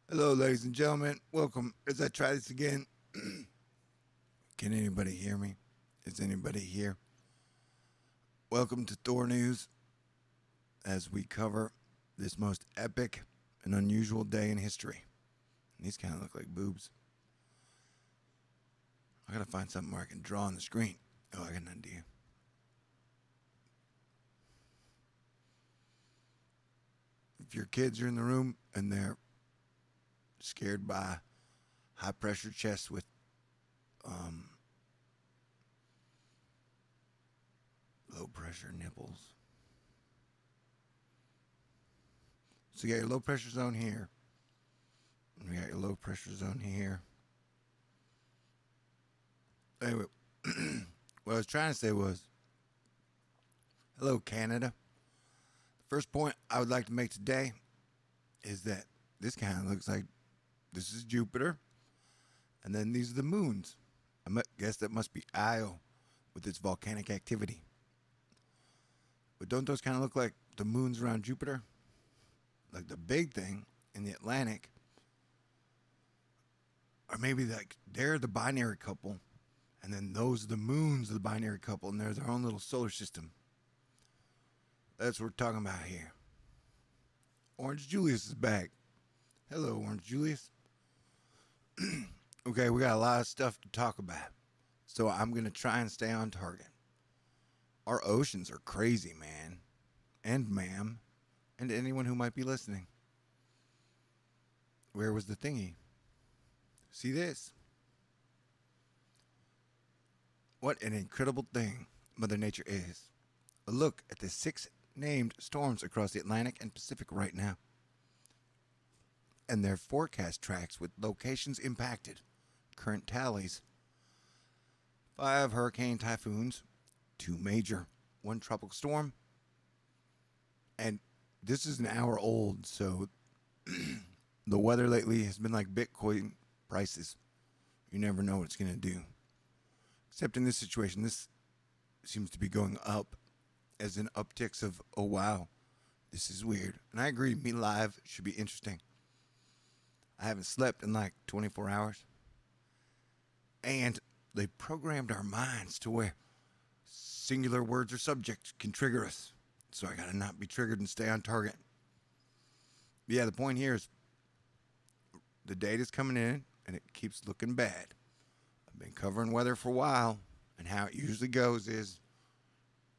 Hello, ladies and gentlemen. Welcome. As I try this again, can anybody hear me? Is anybody here? Welcome to Thor News as we cover this most epic and unusual day in history. And these kind of look like boobs. I gotta find something where I can draw on the screen. Oh, I got an idea. If your kids are in the room and they're scared by high pressure chests with um, low pressure nipples. So you got your low pressure zone here. And we got your low pressure zone here. Anyway, what I was trying to say was, hello, Canada. The first point I would like to make today is that this kind of looks like this is Jupiter, and then these are the moons. Guess that must be Io with its volcanic activity. But don't those kind of look like the moons around Jupiter? Like the big thing in the Atlantic. Or maybe like they're the binary couple, and then those are the moons of the binary couple, and they're their own little solar system. That's what we're talking about here. Orange Julius is back. Hello, Orange Julius. Okay, we got a lot of stuff to talk about. So I'm going to try and stay on target. Our oceans are crazy, man. And ma'am. And anyone who might be listening. Where was the thingy? See this? What an incredible thing Mother Nature is. A look at the 6 named storms across the Atlantic and Pacific right now. And their forecast tracks with locations impacted. Current tallies: 5 hurricane typhoons, 2 major, 1 tropical storm. And this is an hour old, so the weather lately has been like Bitcoin prices. You never know what it's going to do. Except in this situation, this seems to be going up as in upticks of, oh wow, this is weird. And I agree, me live should be interesting. I haven't slept in like 24 hours. And they programmed our minds to where singular words or subjects can trigger us. So I gotta not be triggered and stay on target. But yeah, the point here is the data's coming in and it keeps looking bad. I've been covering weather for a while, and how it usually goes is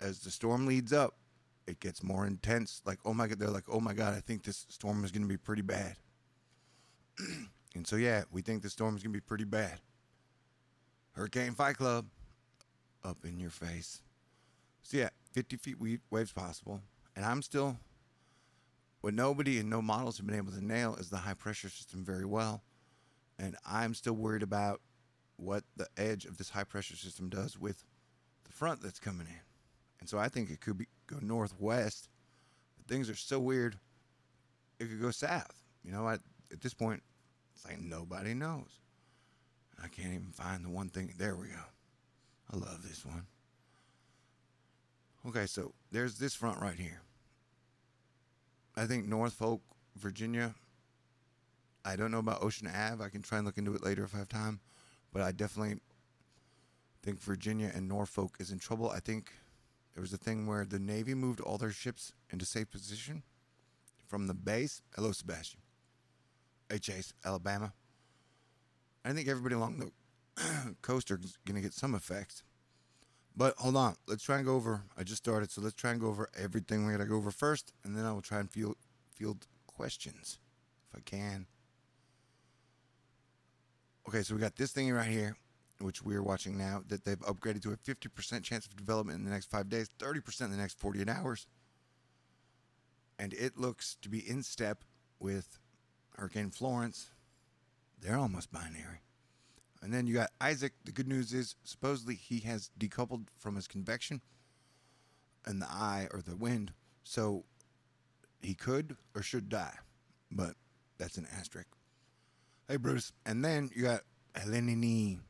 as the storm leads up, it gets more intense. Like, oh my God, they're like, oh my God, I think this storm is gonna be pretty bad. And so yeah, we think the storm is gonna be pretty bad. Hurricane Fight Club, up in your face. So yeah, 50 feet waves possible. And I'm still, what nobody and no models have been able to nail is the high pressure system very well. And I'm still worried about what the edge of this high pressure system does with the front that's coming in. And so I think it could go northwest. But things are so weird, it could go south. You know, at this point, it's like nobody knows. I can't even find the one thing. There we go. I love this one. Okay, so there's this front right here. I think Norfolk, Virginia. I don't know about Ocean Ave. I can try and look into it later if I have time. But I definitely think Virginia and Norfolk is in trouble. I think there was a thing where the Navy moved all their ships into safe position from the base. Hello, Sebastian. Chase, Alabama. I think everybody along the coast are going to get some effects. But hold on. Let's try and go over. I just started, so let's try and go over everything we got to go over first, and then I will try and field questions if I can. Okay, so we got this thing right here, which we are watching now, that they've upgraded to a 50% chance of development in the next 5 days, 30% in the next 48 hours. And it looks to be in step with Hurricane Florence. They're almost binary. And then you got Isaac. The good news is supposedly he has decoupled from his convection and the eye or the wind. So he could or should die. But that's an asterisk. Hey, Bruce. And then you got Helene.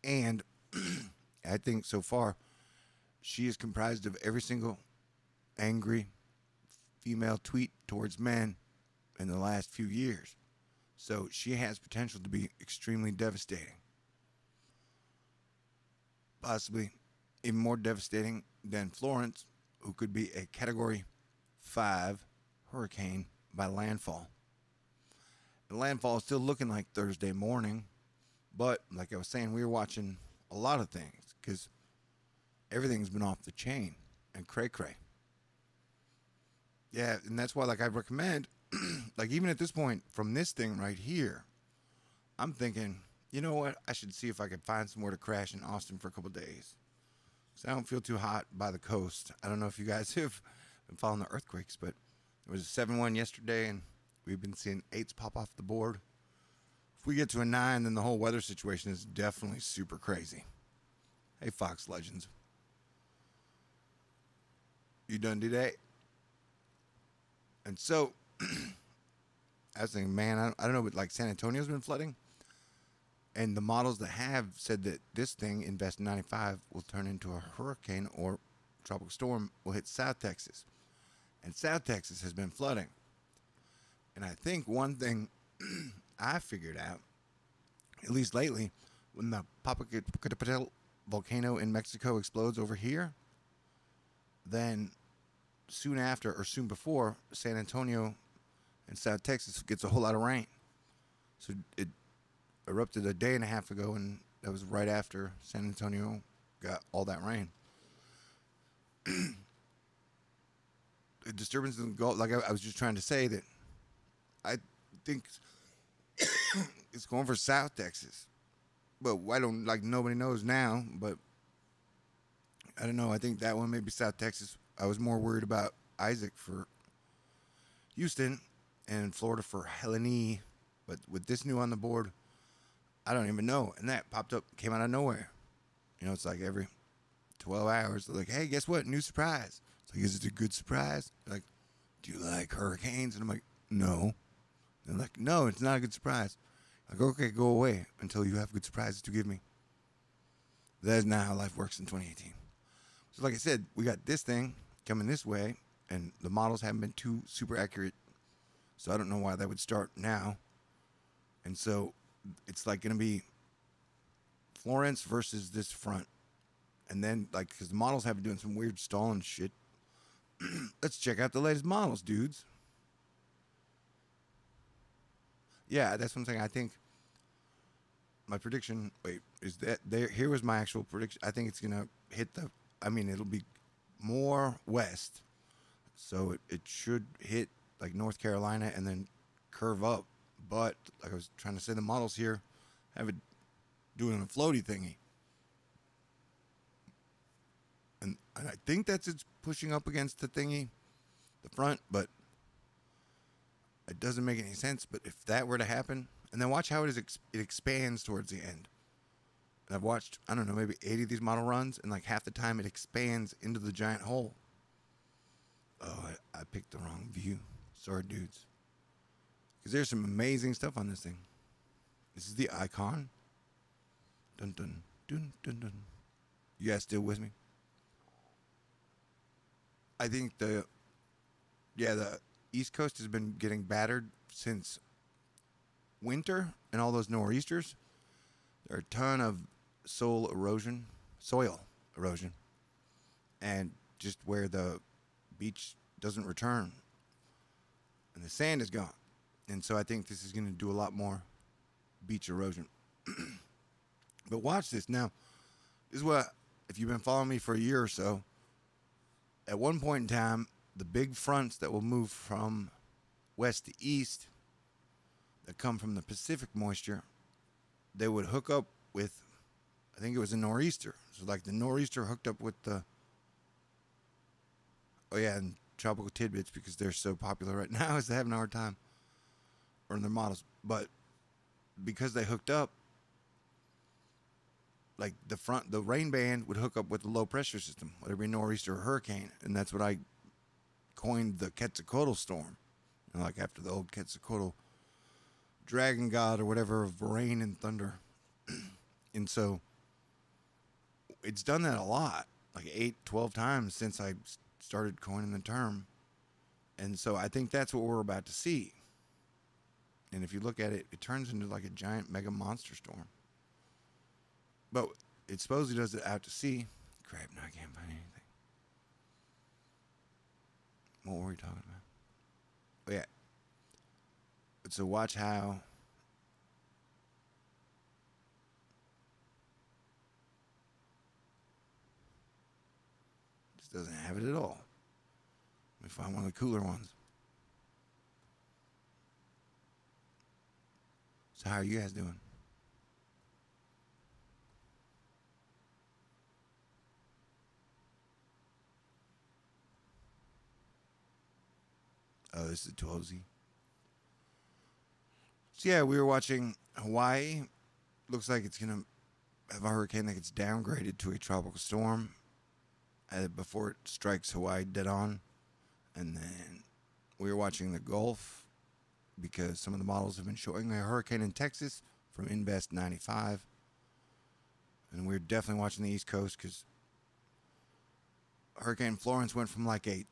And I think so far she is comprised of every single angry female tweet towards men in the last few years. So she has potential to be extremely devastating. Possibly even more devastating than Florence, who could be a Category 5 hurricane by landfall. The landfall is still looking like Thursday morning, but like I was saying, we were watching a lot of things because everything's been off the chain and cray cray. Yeah, and that's why, like, I recommend, like, even at this point, from this thing right here, I'm thinking, you know what? I should see if I can find somewhere to crash in Austin for a couple days. Because I don't feel too hot by the coast. I don't know if you guys have been following the earthquakes, but there was a 7-1 yesterday, and we've been seeing 8s pop off the board. If we get to a 9, then the whole weather situation is definitely super crazy. Hey, Fox Legends. You done today? And so, I was thinking, man, I don't know, but like San Antonio's been flooding. And the models that have said that this thing, Invest 95, will turn into a hurricane or tropical storm, will hit South Texas. And South Texas has been flooding. And I think one thing I figured out, at least lately, when the Popocatépetl volcano in Mexico explodes over here, then soon after or soon before, San Antonio and South Texas gets a whole lot of rain. So it erupted a day and a half ago, and that was right after San Antonio got all that rain. The disturbance in the Gulf, like I was just trying to say, that I think it's going for South Texas. But I don't, like, nobody knows now, but I don't know. I think that one may be South Texas. I was more worried about Isaac for Houston and Florida for Helene. But with this new on the board, I don't even know. And that popped up, came out of nowhere. You know, it's like every 12 hours, they're like, hey, guess what? New surprise. It's like, is it a good surprise? They're like, do you like hurricanes? And I'm like, no. They're like, no, it's not a good surprise. I'm like, okay, go away until you have good surprises to give me. That is not how life works in 2018. So like I said, we got this thing coming this way, and the models haven't been too super accurate, so I don't know why that would start now. And so it's like going to be Florence versus this front. And then, like, because the models have been doing some weird stalling shit, let's check out the latest models, dudes. Yeah, that's one thing I think. My prediction, wait, is that there? Here was my actual prediction. I think it's going to hit the, I mean, it'll be more west. So it should hit, like, North Carolina and then curve up. But, like I was trying to say, the models here have it doing a floaty thingy. And I think that's it's pushing up against the thingy, the front, but it doesn't make any sense. But if that were to happen, and then watch how it expands towards the end. And I've watched, I don't know, maybe 80 of these model runs, and like half the time it expands into the giant hole. Oh, I picked the wrong view. Sorry, dudes. Because there's some amazing stuff on this thing. This is the icon. Dun dun dun dun dun. You guys still with me? I think the East Coast has been getting battered since winter and all those nor'easters. There are a ton of soil erosion, and just where the beach doesn't return, and the sand is gone. And so I think this is going to do a lot more beach erosion. But watch this now. This is what, if you've been following me for a year or so, at one point in time, the big fronts that will move from west to east that come from the Pacific moisture, they would hook up with, I think it was a nor'easter. So like the nor'easter hooked up with the, oh yeah, and tropical tidbits, because they're so popular right now, is they having a hard time running their models. But because they hooked up, like the rain band would hook up with the low pressure system, whether it be nor'easter or hurricane. And that's what I coined the Quetzalcoatl storm. You know, like after the old Quetzalcoatl dragon god or whatever of rain and thunder. And so it's done that a lot, like 8, 12 times since I started coining the term. And so I think that's what we're about to see. And if you look at it, it turns into like a giant mega monster storm. But it supposedly does it out to sea. Crap, now I can't find anything. What were we talking about? Oh, yeah. So watch how this doesn't have it at all. Let me find one of the cooler ones. So how are you guys doing? Oh, this is 12Z. So yeah, we were watching Hawaii. Looks like it's gonna have a hurricane that gets downgraded to a tropical storm before it strikes Hawaii dead on. And then we were watching the Gulf because some of the models have been showing a hurricane in Texas from Invest 95. And we're definitely watching the East Coast because Hurricane Florence went from like a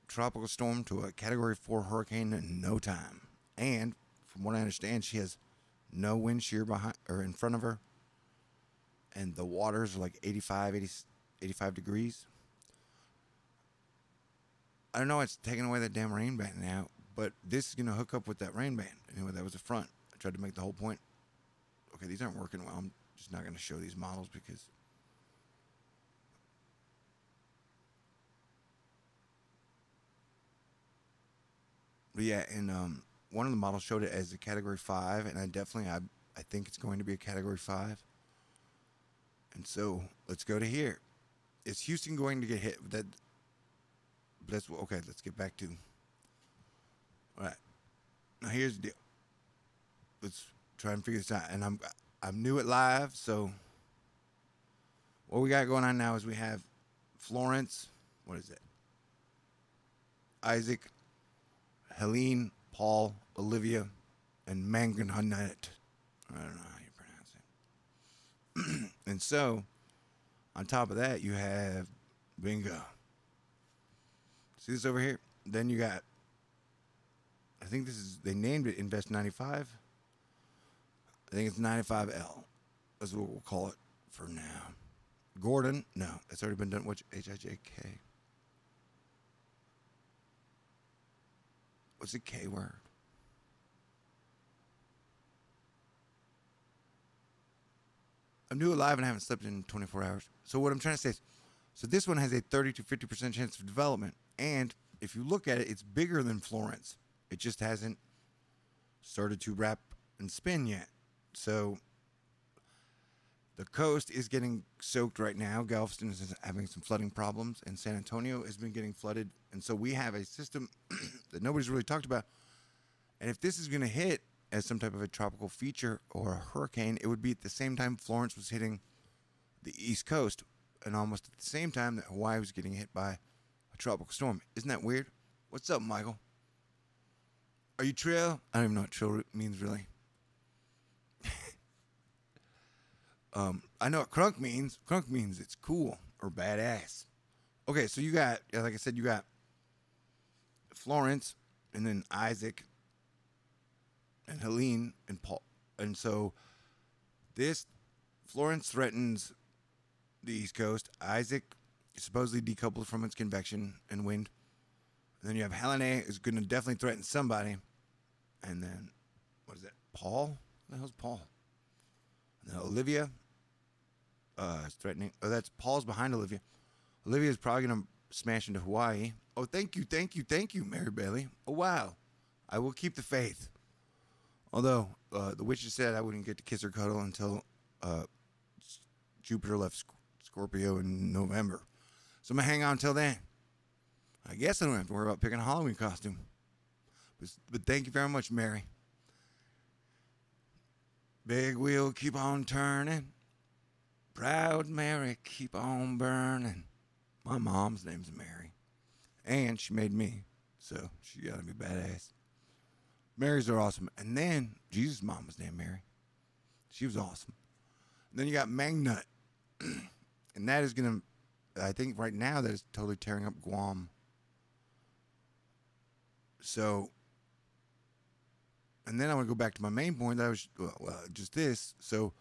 tropical storm to a Category 4 hurricane in no time. And from what I understand, she has no wind shear behind or in front of her. And the waters are like 85 degrees. I don't know, it's taking away that damn rain band now, but this is going to hook up with that rain band. Anyway, that was the front. I tried to make the whole point. Okay, these aren't working well. I'm just not going to show these models because but yeah, and one of the models showed it as a Category 5, and I think it's going to be a Category 5. And so let's go to here. Is Houston going to get hit? That's okay. Let's get back to. All right. Now here's the deal. Let's try and figure this out. And I'm new at live, so what we got going on now is we have Florence. What is it? Isaac, Helene, Paul, Olivia, and Manganhanet. I don't know how you pronounce it. And so, on top of that, you have bingo. See this over here? Then you got, I think they named it Invest 95. I think it's 95L. That's what we'll call it for now. Gordon, no, it's already been done. What's HIJK? What's the K word? I'm new alive and I haven't slept in 24 hours. So what I'm trying to say is, so this one has a 30 to 50% chance of development. And if you look at it, it's bigger than Florence. It just hasn't started to wrap and spin yet. So the coast is getting soaked right now. Galveston is having some flooding problems, and San Antonio has been getting flooded. And so we have a system that nobody's really talked about. And if this is going to hit as some type of a tropical feature or a hurricane, it would be at the same time Florence was hitting the East Coast, and almost at the same time that Hawaii was getting hit by a tropical storm. Isn't that weird? What's up, Michael? Are you trill? I don't even know what trill means, really. I know what crunk means. Crunk means it's cool or badass. Okay, so you got, like I said, you got Florence, and then Isaac, and Helene, and Paul. And so this, Florence threatens the East Coast. Isaac is supposedly decoupled from its convection and wind. And then you have Helene is going to definitely threaten somebody. And then, what is that? Paul? What the hell's Paul? And then Olivia is threatening. Oh, that's Paul's behind Olivia. Olivia is probably going to smash into Hawaii. Oh, thank you, Mary Bailey. Oh, wow. I will keep the faith. Although, the witches said I wouldn't get to kiss or cuddle until Jupiter left Scorpio in November. So I'm going to hang on until then. I guess I don't have to worry about picking a Halloween costume. But thank you very much, Mary. Big wheel keep on turning. Proud Mary keep on burning. My mom's name's Mary. And she made me. So she got to be badass. Marys are awesome. And then Jesus' mom was named Mary. She was awesome. And then you got Mangnut. And that is going to, I think right now that is totally tearing up Guam. So, and And then I want to go back to my main point that I was, just this. So,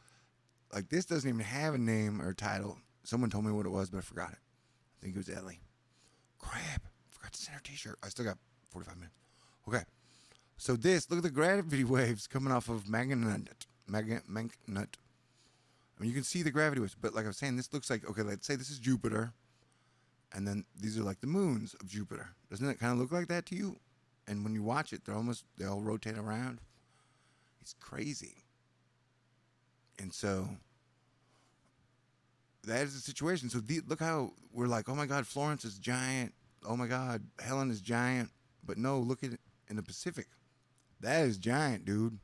like, this doesn't even have a name or a title. Someone told me what it was, but I forgot it. I think it was Ellie. Crap. Forgot to send her t-shirt. I still got 45 minutes. Okay. So this, look at the gravity waves coming off of Magnet. I mean, you can see the gravity waves, but like I was saying, this looks like, okay, let's say this is Jupiter, and then these are like the moons of Jupiter. Doesn't it kind of look like that to you? And when you watch it, they all rotate around. It's crazy. And so that is the situation. So look how we're like, oh my God, Florence is giant. Oh my God, Helen is giant. But no, look at it in the Pacific. That is giant, dude.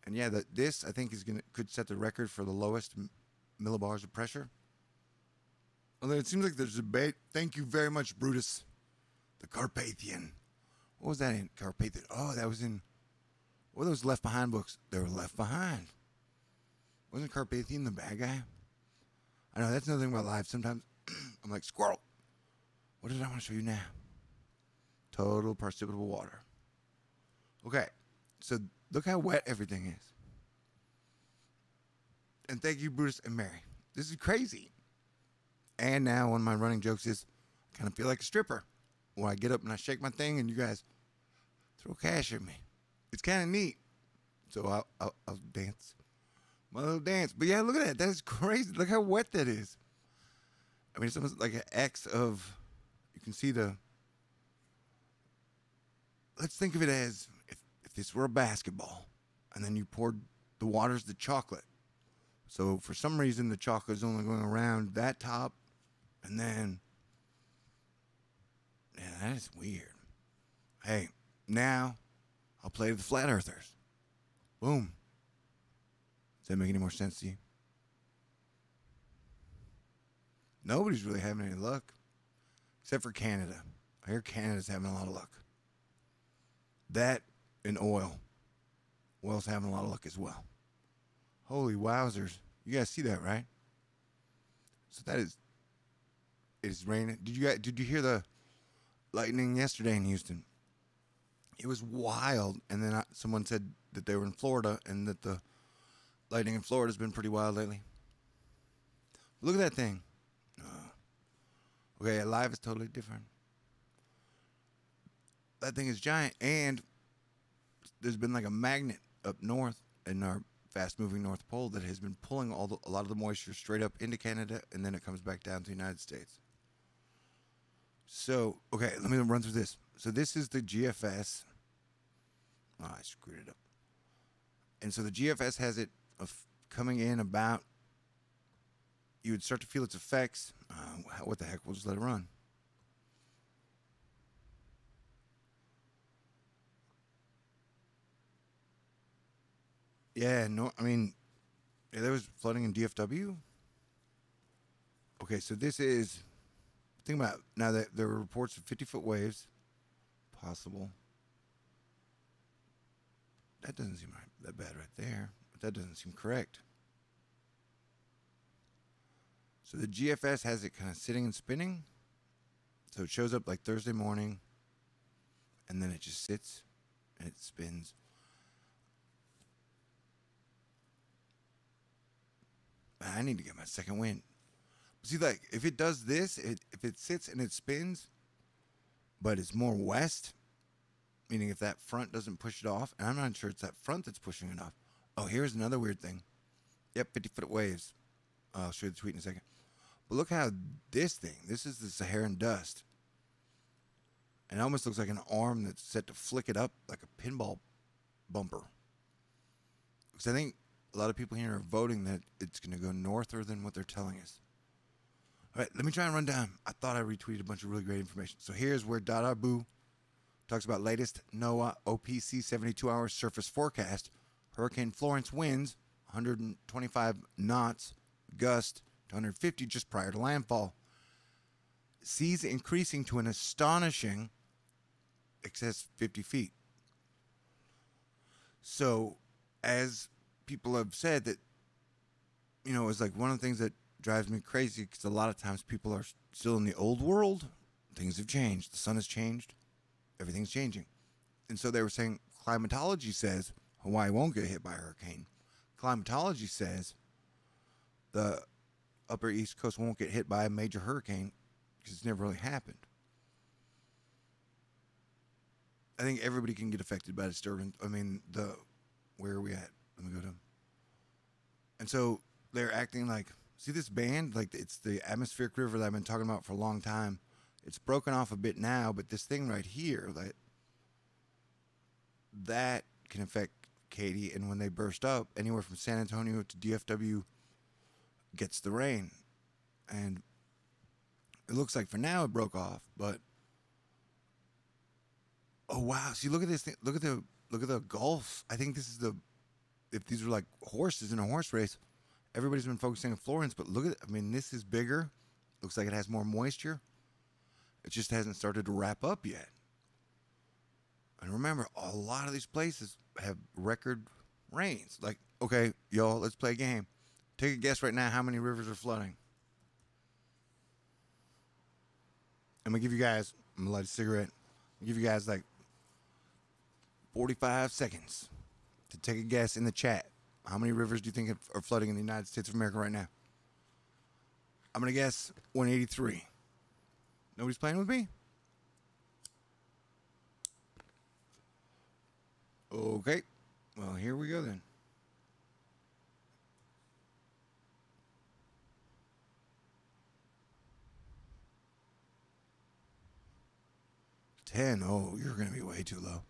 And yeah, this I think could set the record for the lowest millibars of pressure. Although it seems like there's a debate. Thank you very much, Brutus. The Carpathian. What was that in? Carpathian. Oh, that was in. What were those Left Behind books? They were Left Behind. Wasn't Carpathian the bad guy? I know that's another thing about life. Sometimes I'm like, squirrel. What did I want to show you now? Total precipitable water. Okay, so look how wet everything is. And thank you, Brutus and Mary. This is crazy. And now one of my running jokes is, I kind of feel like a stripper. When I get up and I shake my thing and you guys throw cash at me. It's kind of neat. So I'll dance. My little dance. But yeah, look at that. That is crazy. Look how wet that is. I mean, it's almost like an X of, you can see let's think of it as if this were a basketball and then you poured the water's the chocolate. So for some reason, the chocolate is only going around that top and then, yeah, that is weird. Hey, now I'll play the Flat Earthers. Boom. Does that make any more sense to you? Nobody's really having any luck. Except for Canada. I hear Canada's having a lot of luck. That and oil. Oil's having a lot of luck as well. Holy wowzers. You guys see that, right? So it is raining. Did you hear the lightning yesterday in Houston? It was wild. And then someone said that they were in Florida and that the lightning in Florida has been pretty wild lately. Look at that thing. Okay, live is totally different. That thing is giant, and there's been like a magnet up north in our fast-moving North Pole that has been pulling a lot of the moisture straight up into Canada, and then it comes back down to the United States. So, okay, let me run through this. So this is the GFS. Oh, I screwed it up. And so the GFS has it coming in about, you would start to feel its effects. What the heck? We'll just let it run. Yeah, no, I mean, yeah, there was flooding in DFW. Okay, so this is, think about, now that there were reports of 50-foot waves, possible. That doesn't seem that bad right there, but that doesn't seem correct. So the GFS has it kind of sitting and spinning. So it shows up like Thursday morning, and then it just sits and it spins. I need to get my second wind. See, like, if it does this, if it sits and it spins, but it's more west, meaning if that front doesn't push it off, and I'm not sure it's that front that's pushing it off. Oh, here's another weird thing. Yep, 50-foot waves. I'll show you the tweet in a second. But look how this is the Saharan dust. And it almost looks like an arm that's set to flick it up like a pinball bumper. Because I think a lot of people here are voting that it's going to go norther than what they're telling us. All right, let me try and run down. I thought I retweeted a bunch of really great information. So here's where Dada Boo talks about latest NOAA OPC 72-hour surface forecast. Hurricane Florence winds 125 knots, gust to 150 just prior to landfall. Seas increasing to an astonishing excess 50 feet. So, as people have said, that, you know, it's like one of the things that drives me crazy, because a lot of times people are still in the old world. Things have changed. The sun has changed. Everything's changing. And so they were saying climatology says Hawaii won't get hit by a hurricane. Climatology says the upper East Coast won't get hit by a major hurricane because it's never really happened. I think everybody can get affected by disturbance. I mean, where are we at? Let me go to. And so they're acting like, see this band? Like it's the atmospheric river that I've been talking about for a long time. It's broken off a bit now, but this thing right here, that can affect Katy. And when they burst up, anywhere from San Antonio to DFW gets the rain. And it looks like for now it broke off, but oh wow! See, look at this thing. Look at the Gulf. I think this is if these are like horses in a horse race. Everybody's been focusing on Florence, but look at it. I mean, this is bigger. Looks like it has more moisture. It just hasn't started to wrap up yet. And remember, a lot of these places have record rains. Like, okay, y'all, let's play a game. Take a guess right now how many rivers are flooding. I'm going to give you guys, I'm going to light a cigarette. I'll give you guys like 45 seconds to take a guess in the chat. How many rivers do you think are flooding in the United States of America right now? I'm going to guess 183. Nobody's playing with me? Okay. Well, here we go then. Oh, you're going to be way too low.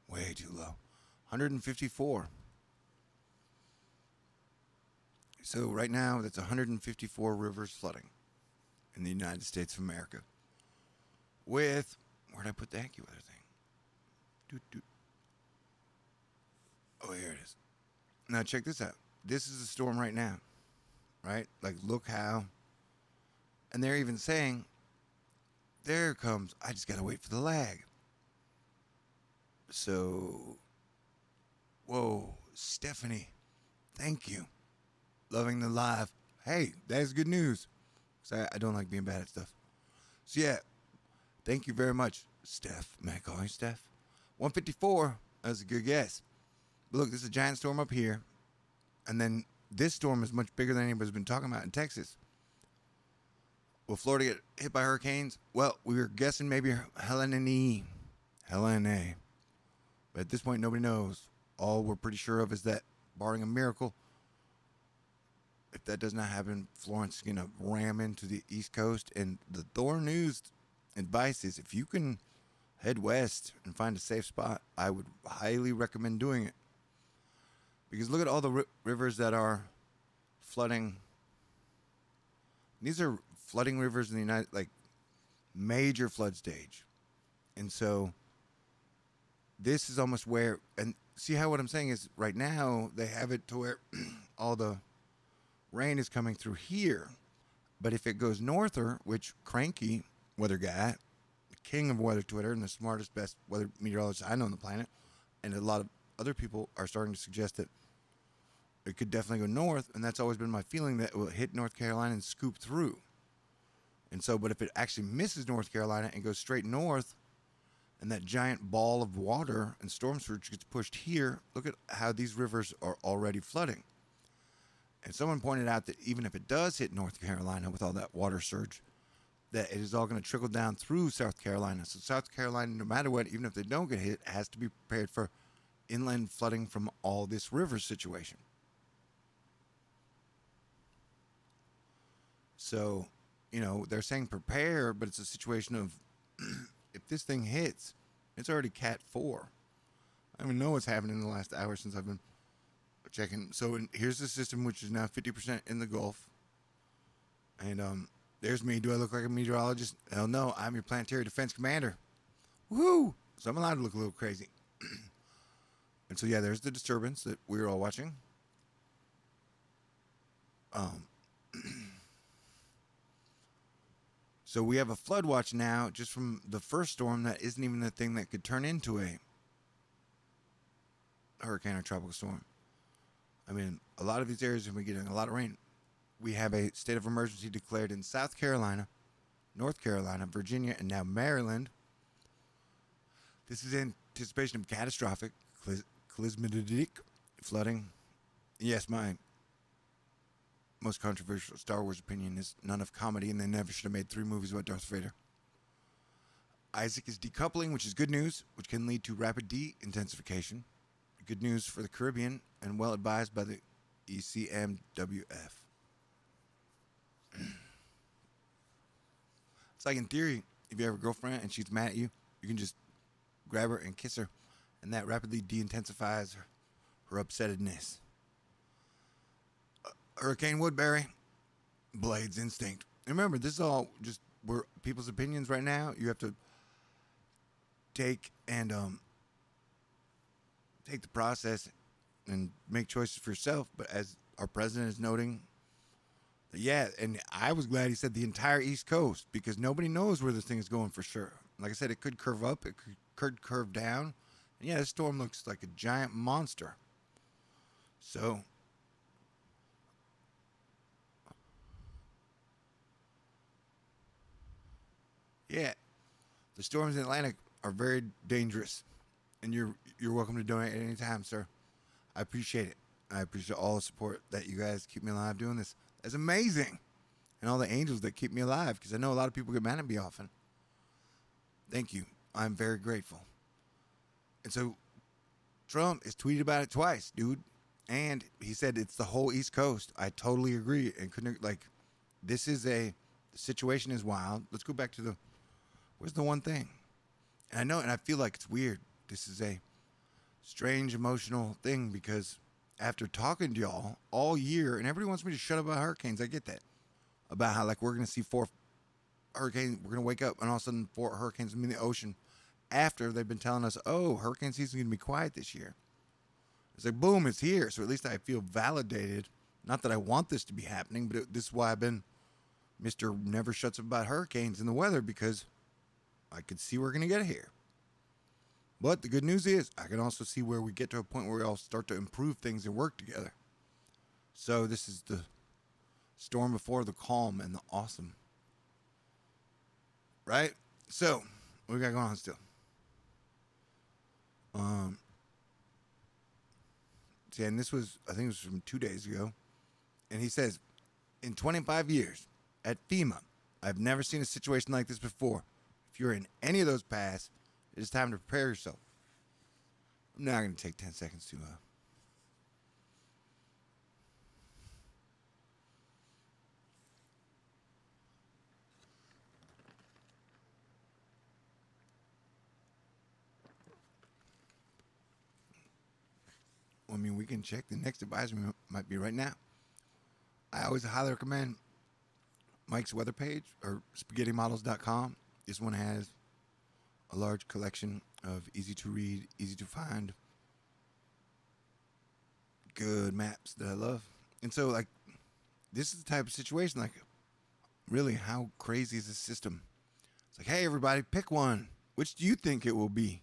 Way too low. 154. So right now, that's 154 rivers flooding in the United States of America. With, where'd I put the AccuWeather thing? Oh, here it is. Now check this out. This is a storm right now, right? Like, look how, and they're even saying, there it comes. I just got to wait for the lag. So, whoa, Stephanie, thank you. Loving the live. Hey, that's good news. Because I don't like being bad at stuff. So, yeah, thank you very much, Steph. May I call you Steph? 154. That was a good guess. But look, this is a giant storm up here. And then this storm is much bigger than anybody's been talking about in Texas. Will Florida get hit by hurricanes? Well, we were guessing maybe Helene. But at this point, nobody knows. All we're pretty sure of is that, barring a miracle, if that does not happen, Florence is going to ram into the East Coast. And the THORNEWS advice is if you can head west and find a safe spot, I would highly recommend doing it. Because look at all the rivers that are flooding. These are flooding rivers in the United, like major flood stage. And so this is almost where, and see how what I'm saying is right now they have it to where all the rain is coming through here. But if it goes norther, which Cranky, weather guy, the king of weather Twitter and the smartest, best weather meteorologist I know on the planet, and a lot of other people are starting to suggest that it could definitely go north, and that's always been my feeling, that it will hit North Carolina and scoop through. And so, but if it actually misses North Carolina and goes straight north, and that giant ball of water and storm surge gets pushed here, look at how these rivers are already flooding. And someone pointed out that even if it does hit North Carolina with all that water surge, that it is all going to trickle down through South Carolina. So South Carolina, no matter what, even if they don't get hit, has to be prepared for inland flooding from all this river situation. So, you know, they're saying prepare, but it's a situation of if this thing hits, it's already Cat 4. I don't even know what's happened in the last hour since I've been checking. So here's the system, which is now 50% in the Gulf. And there's me. Do I look like a meteorologist? Hell no. I'm your planetary defense commander. Woohoo! So I'm allowed to look a little crazy. And so, yeah, there's the disturbance that we're all watching. So we have a flood watch now just from the first storm that isn't even the thing that could turn into a hurricane or tropical storm. I mean, a lot of these areas have been getting a lot of rain. We have a state of emergency declared in South Carolina, North Carolina, Virginia, and now Maryland. This is in anticipation of catastrophic clismatic flooding. Yes, my most controversial Star Wars opinion is none of comedy, and they never should have made 3 movies about Darth Vader. Isaac is decoupling, which is good news, which can lead to rapid de-intensification. Good news for the Caribbean, and well advised by the ECMWF. It's like in theory, if you have a girlfriend and she's mad at you, you can just grab her and kiss her, and that rapidly de-intensifies her upsettedness. Hurricane Woodbury, Blade's instinct. And remember, this is all just people's opinions right now. You have to take the process and make choices for yourself. But as our president is noting, yeah, and I was glad he said the entire East Coast, because nobody knows where this thing is going for sure. Like I said, it could curve up, it could curve down. And yeah, this storm looks like a giant monster. So, yeah, the storms in the Atlantic are very dangerous, and you're welcome to donate at any time, sir. I appreciate it. I appreciate all the support that you guys keep me alive doing this. That's amazing, and all the angels that keep me alive, because I know a lot of people get mad at me often. Thank you. I'm very grateful. And so, Trump has tweeted about it twice, dude, and he said it's the whole East Coast. I totally agree, and couldn't this is the situation is wild. Let's go back to where's the one thing? And I know, and I feel like it's weird. This is a strange emotional thing, because after talking to y'all all year, and everybody wants me to shut up about hurricanes. I get that. About how we're going to see 4 hurricanes. We're going to wake up and all of a sudden 4 hurricanes will be in the ocean, after they've been telling us, oh, hurricane season is going to be quiet this year. It's like, boom, it's here. So at least I feel validated. Not that I want this to be happening, but this is why I've been Mr. Never Shuts Up about hurricanes and the weather, because I could see we're going to get here. But the good news is I can also see where we get to a point where we all start to improve things and work together. So this is the storm before the calm and the awesome. Right? So, what we got going on still? See, and this was, I think it was from 2 days ago. And he says, in 25 years at FEMA, I've never seen a situation like this before. If you're in any of those paths, it is time to prepare yourself. I'm now going to take 10 seconds to I mean, we can check the next advisory might be right now. I always highly recommend Mike's weather page, or spaghettymodels.com. This one has a large collection of easy to read, easy to find, good maps that I love. And so, this is the type of situation, really, how crazy is this system? It's like, hey, everybody, pick one. Which do you think it will be?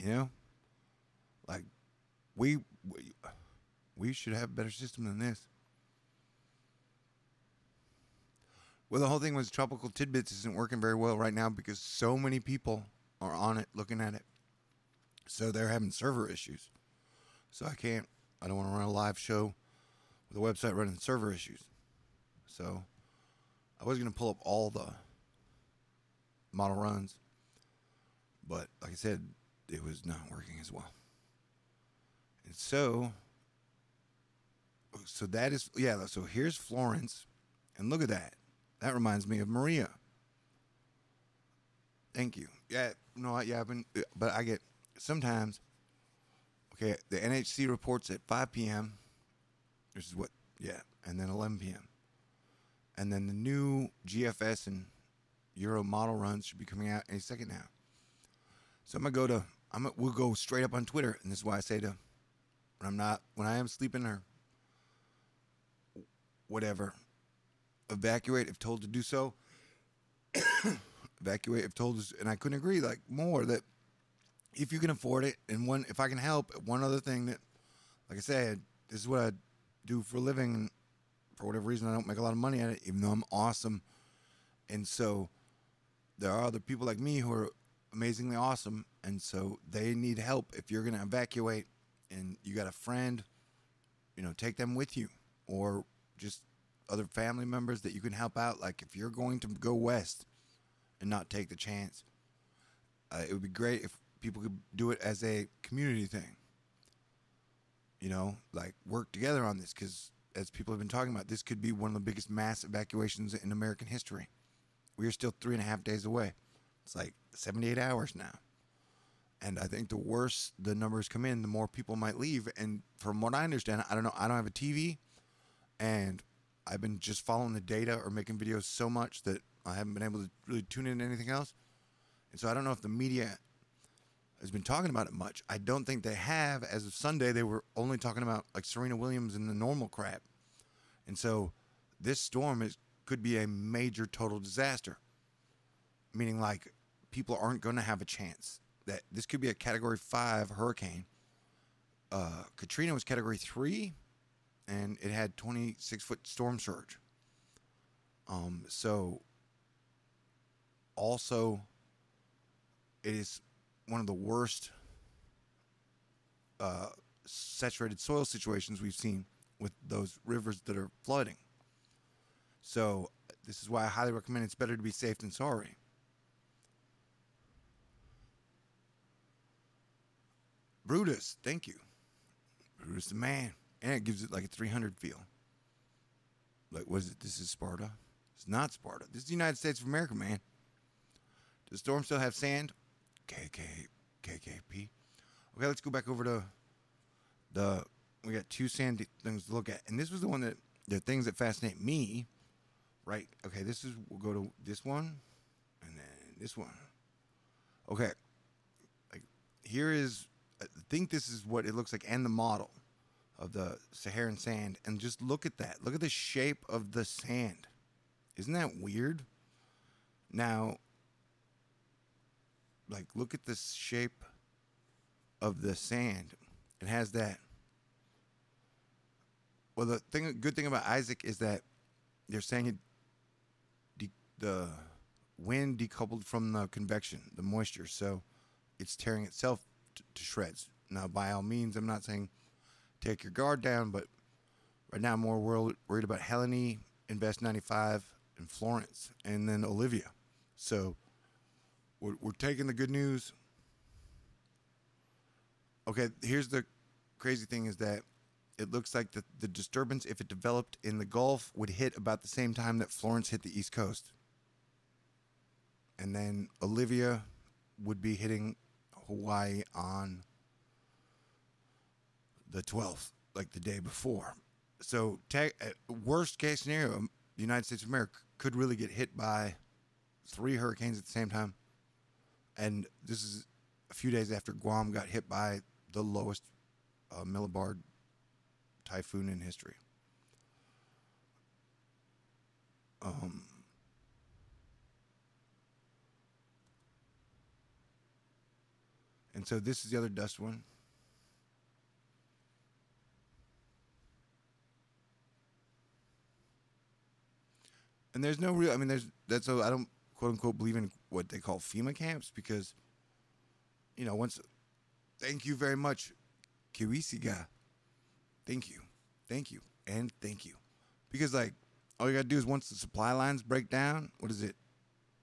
You know? We should have a better system than this. Well, the whole thing was Tropical Tidbits isn't working very well right now because so many people are on it looking at it. So they're having server issues. So I don't want to run a live show with a website running server issues. So I was going to pull up all the model runs, but like I said, it was not working as well. And so that is, yeah, so here's Florence, and look at that. That reminds me of Maria. Thank you. Yeah, no, yeah, but I get, sometimes, okay, the NHC reports at 5 p.m., this is what, yeah, and then 11 p.m. And then the new GFS and Euro model runs should be coming out any second now. So we'll go straight up on Twitter, and this is why I say when I am sleeping or whatever, evacuate if told to do so. Evacuate if told to, and I couldn't agree more that if you can afford it, and if I can help, one other thing that, like I said, this is what I do for a living, and for whatever reason I don't make a lot of money at it, even though I'm awesome. And so there are other people like me who are amazingly awesome, and so they need help. If you're going to evacuate and you got a friend, take them with you, or just other family members that you can help out. Like if you're going to go west and not take the chance, it would be great if people could do it as a community thing. Like work together on this, because as people have been talking about, this could be one of the biggest mass evacuations in American history. We are still 3.5 days away. It's like 78 hours now. And I think the worse the numbers come in, the more people might leave. And from what I understand, I don't know, I don't have a TV, and I've been just following the data or making videos so much that I haven't been able to really tune in to anything else. And so I don't know if the media has been talking about it much. I don't think they have. As of Sunday, they were only talking about like Serena Williams and the normal crap. And so this storm could be a major total disaster, meaning like people aren't going to have a chance. That this could be a Category 5 hurricane. Katrina was Category 3, and it had 26-foot storm surge. So also it is one of the worst saturated soil situations we've seen with those rivers that are flooding. So this is why I highly recommend it's better to be safe than sorry. Brutus, thank you. Brutus the man. And it gives it like a 300 feel. Like, what is it? This is Sparta? It's not Sparta. This is the United States of America, man. Does the storm still have sand? KKP. Okay, let's go back over to we got two sand things to look at. And this was the one that, the things that fascinate me, right? Okay, we'll go to this one, and then this one. Okay. Like, here is, I think this is what it looks like, and the model of the Saharan sand. And just look at that. Look at the shape of the sand. Isn't that weird? Now, like, look at the shape of the sand. It has that. Well, the good thing about Isaac is that they're saying the wind decoupled from the convection, the moisture, so it's tearing itself to shreds. Now, by all means, I'm not saying take your guard down, but right now I'm more worried about Helene, Invest 95, and Florence, and then Olivia. So we're taking the good news. Okay, here's the crazy thing is that it looks like the disturbance, if it developed in the Gulf, would hit about the same time that Florence hit the East Coast. And then Olivia would be hitting Hawaii on the 12th, like the day before. So, worst case scenario, the United States of America could really get hit by 3 hurricanes at the same time. And this is a few days after Guam got hit by the lowest millibard typhoon in history. And so this is the other dust one. And there's no real, I mean, I don't quote unquote believe in what they call FEMA camps, because, thank you very much, crankywxguy. Thank you. Thank you. And thank you. Because, like, all you got to do is once the supply lines break down, what is it,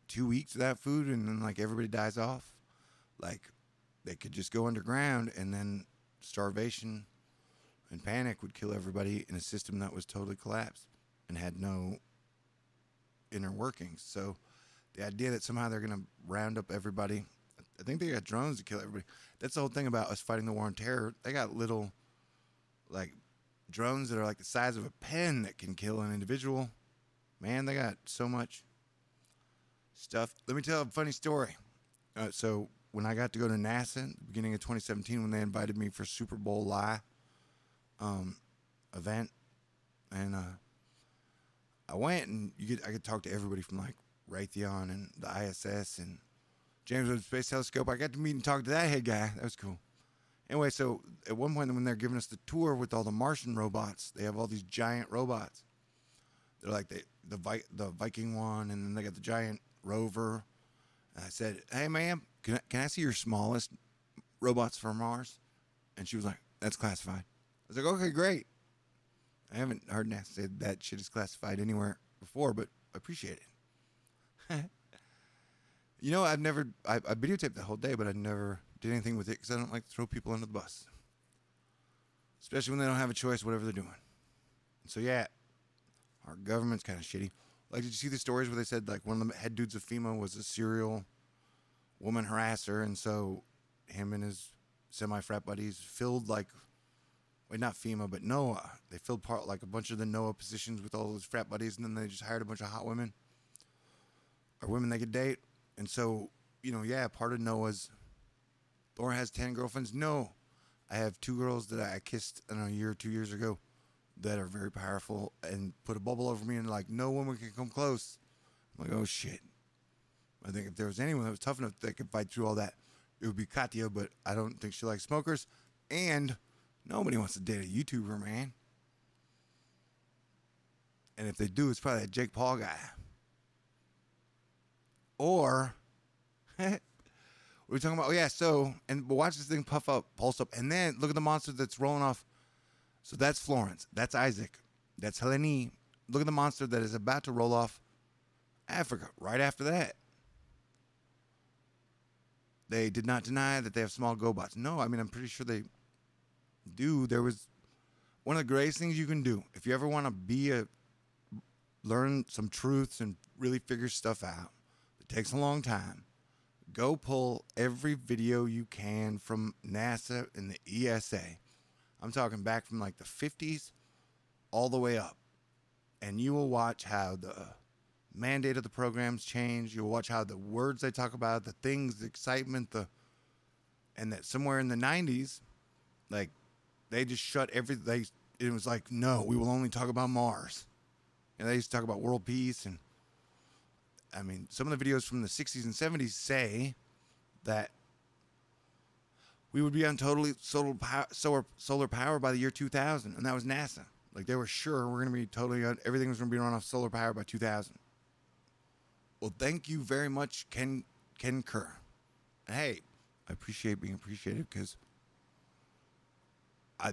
2 weeks without food, and then, like, everybody dies off? Like, they could just go underground, and then starvation and panic would kill everybody in a system that was totally collapsed and had no inner workings. So the idea that somehow they're going to round up everybody, I think they got drones to kill everybody. That's the whole thing about us fighting the war on terror. They got little, like, drones that are like the size of a pen that can kill an individual. Man, they got so much stuff. Let me tell a funny story. So when I got to go to NASA at the beginning of 2017, when they invited me for Super Bowl Live event, and I went, and I could talk to everybody from like Raytheon and the ISS and James Webb Space Telescope. I got to meet and talk to that head guy. That was cool. Anyway, so at one point when they're giving us the tour with all the Martian robots, they have all these giant robots. They're like the Viking one, and then they got the giant rover. And I said, "Hey, ma'am, can I see your smallest robots from Mars? And she was like, that's classified. I was like, okay, great. I haven't heard NASA say that shit is classified anywhere before, but I appreciate it. You know, I videotaped the whole day, but I never did anything with it because I don't like to throw people under the bus. Especially when they don't have a choice, whatever they're doing. So, yeah, our government's kind of shitty. Like, did you see the stories where they said, like, one of the head dudes of FEMA was a serial woman harasser, and so him and his semi-frat buddies filled, like, wait, not FEMA, but NOAA. They filled like a bunch of the NOAA positions with all those frat buddies, and then they just hired a bunch of hot women or women they could date. And so, you know, yeah, part of NOAA's, Thor has 10 girlfriends. No, I have 2 girls that I kissed, I don't know, a year or 2 years ago that are very powerful and put a bubble over me and like, no woman can come close. I'm like, oh, shit. I think if there was anyone that was tough enough that could fight through all that, it would be Katya, but I don't think she likes smokers. And nobody wants to date a YouTuber, man. And if they do, it's probably that Jake Paul guy. Or, what are we talking about? Oh, yeah, but watch this thing puff up, pulse up, and then look at the monster that's rolling off. So that's Florence. That's Isaac. That's Helene. Look at the monster that is about to roll off Africa right after that. They did not deny that they have small GoBots. No, I mean, I'm pretty sure they do. There was one of the greatest things you can do if you ever want to learn some truths and really figure stuff out. It takes a long time. Go pull every video you can from NASA and the ESA. I'm talking back from like the 50s all the way up. And you will watch how the mandate of the programs change. You'll watch how the words they talk about, the things, the excitement, and that somewhere in the 90s, like, they just shut everything. It was like, no, we will only talk about Mars. And they used to talk about world peace. And I mean, some of the videos from the 60s and 70s say that we would be on totally solar power by the year 2000. And that was NASA. Like, they were sure we're going to be totally on, everything was going to be run off solar power by 2000. Well, thank you very much, Ken Kerr. Hey, I appreciate being appreciated because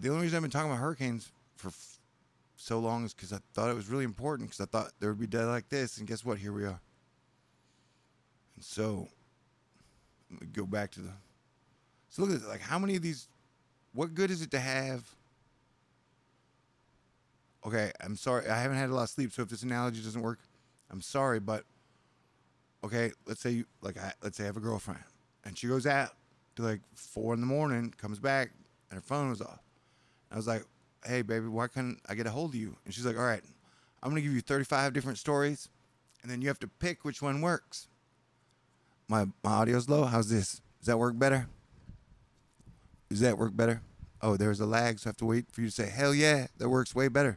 the only reason I've been talking about hurricanes for so long is because I thought it was really important because I thought there would be dead like this. And guess what? Here we are. And so, let me go back to so look at this. Like, how many of these, what good is it to have? Okay, I'm sorry. I haven't had a lot of sleep. So if this analogy doesn't work, I'm sorry. But, okay, let's say I have a girlfriend. And she goes out to like 4 in the morning, comes back, and her phone was off. I was like, hey, baby, why can't I get a hold of you? And she's like, all right, I'm going to give you 35 different stories, and then you have to pick which one works. My audio's low. How's this? Does that work better? Does that work better? Oh, there's a lag, so I have to wait for you to say, hell yeah, that works way better.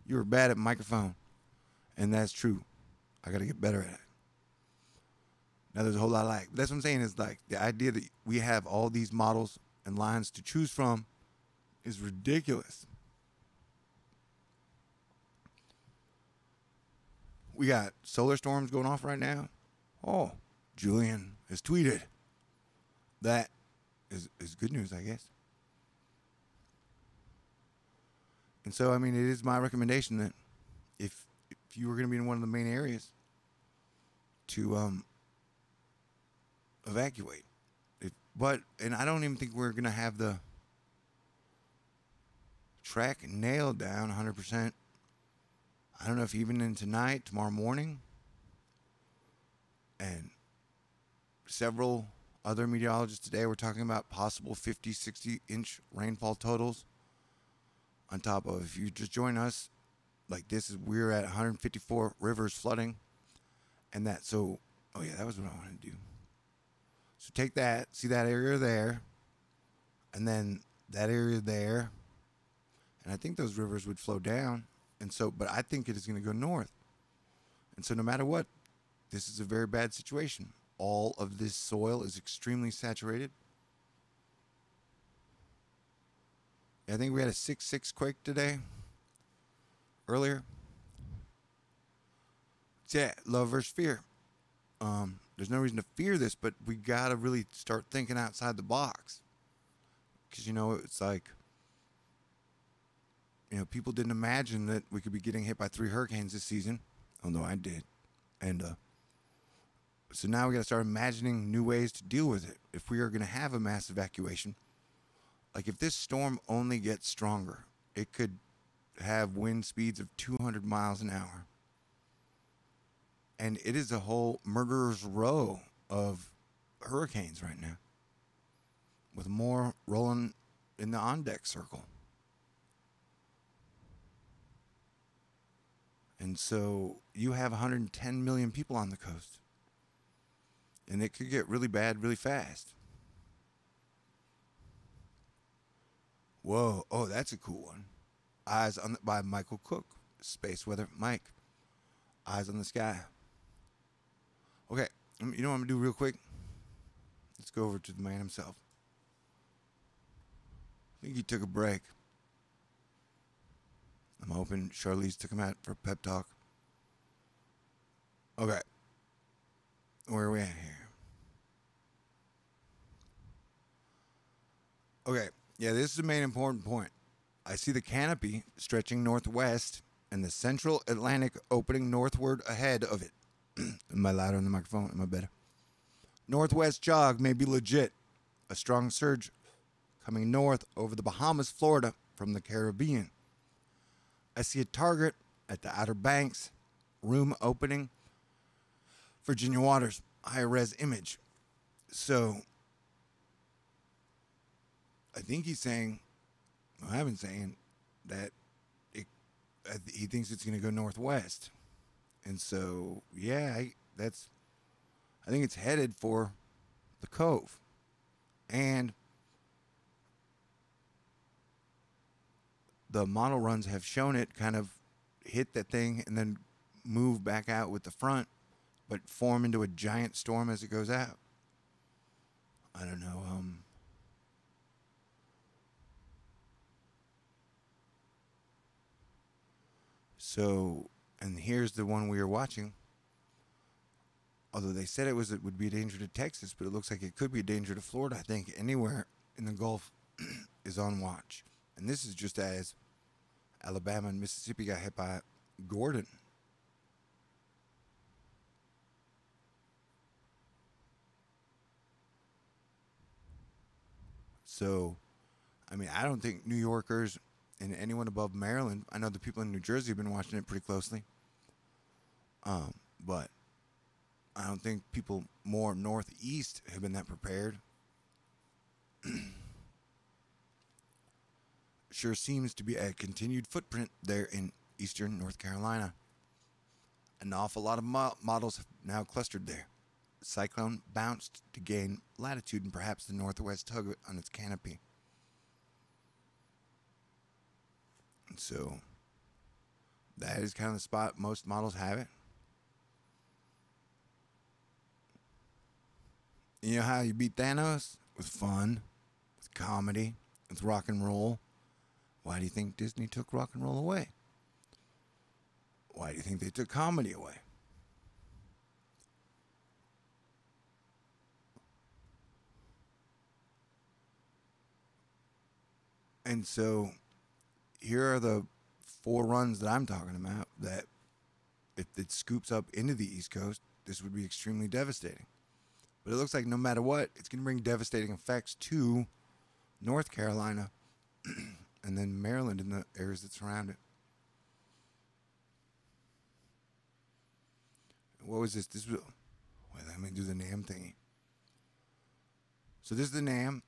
You were bad at microphone. And that's true. I got to get better at it. Now, there's a whole lot of lag. But that's what I'm saying is, like, the idea that we have all these models and lines to choose from is ridiculous. We got solar storms going off right now. Oh, Julian has tweeted. That is good news, I guess. And so, I mean, it is my recommendation that if you were going to be in one of the main areas to evacuate. And I don't even think we're going to have the track nailed down 100%. I don't know if even in tonight, tomorrow morning, and several other meteorologists today were talking about possible 50, 60-inch rainfall totals. On top of, if you just join us, like we're at 154 rivers flooding. And that, so, oh yeah, that was what I wanted to do. So take that, see that area there, and then that area there. And I think those rivers would flow down. And so, but I think it is going to go north. And so no matter what, this is a very bad situation. All of this soil is extremely saturated. I think we had a 6.6 quake today. Earlier. Yeah, love versus fear. there's no reason to fear this, but we got to really start thinking outside the box. Because, it's like, people didn't imagine that we could be getting hit by 3 hurricanes this season, although I did. And so now we got to start imagining new ways to deal with it. If we are going to have a mass evacuation, like if this storm only gets stronger, it could have wind speeds of 200 miles an hour. And it is a whole murderer's row of hurricanes right now, with more rolling in the on-deck circle. And so you have 110 million people on the coast. And it could get really bad really fast. Whoa. Oh, that's a cool one. Eyes on by Michael Cook. Space Weather Mike. Eyes on the Sky. Okay. You know what I'm going to do real quick? Let's go over to the man himself. I think he took a break. I'm hoping Charlize took him out for a pep talk. Okay. Where are we at here? Okay. Yeah, this is the main important point. I see the canopy stretching northwest and the central Atlantic opening northward ahead of it. Am I louder on the microphone? Am I better? Northwest jog may be legit. A strong surge coming north over the Bahamas, Florida from the Caribbean. I see a target at the Outer Banks, room opening, Virginia waters, high-res image. So, I think he's saying, well, I've been saying that he thinks it's going to go northwest. And so, yeah, I think it's headed for the Cove. And the model runs have shown it kind of hit that thing and then move back out with the front, but form into a giant storm as it goes out. I don't know. So, and here's the one we are watching. Although they said it would be a danger to Texas, but it looks like it could be a danger to Florida. I think anywhere in the Gulf is on watch. And this is just as Alabama and Mississippi got hit by Gordon. So, I mean, I don't think New Yorkers and anyone above Maryland, I know the people in New Jersey have been watching it pretty closely. But I don't think people more northeast have been that prepared. Sure seems to be a continued footprint there in eastern North Carolina. An awful lot of models have now clustered there. The cyclone bounced to gain latitude and perhaps the northwest tug on its canopy. And so that is kind of the spot most models have it. You know how you beat Thanos? With fun, with comedy, with rock and roll. Why do you think Disney took rock and roll away? Why do you think they took comedy away? And so here are the 4 runs that I'm talking about that if it scoops up into the East Coast, this would be extremely devastating. But it looks like no matter what, it's going to bring devastating effects to North Carolina and then Maryland and the areas that surround it. What was this? Wait, let me do the NAM thingy. So this is the NAM,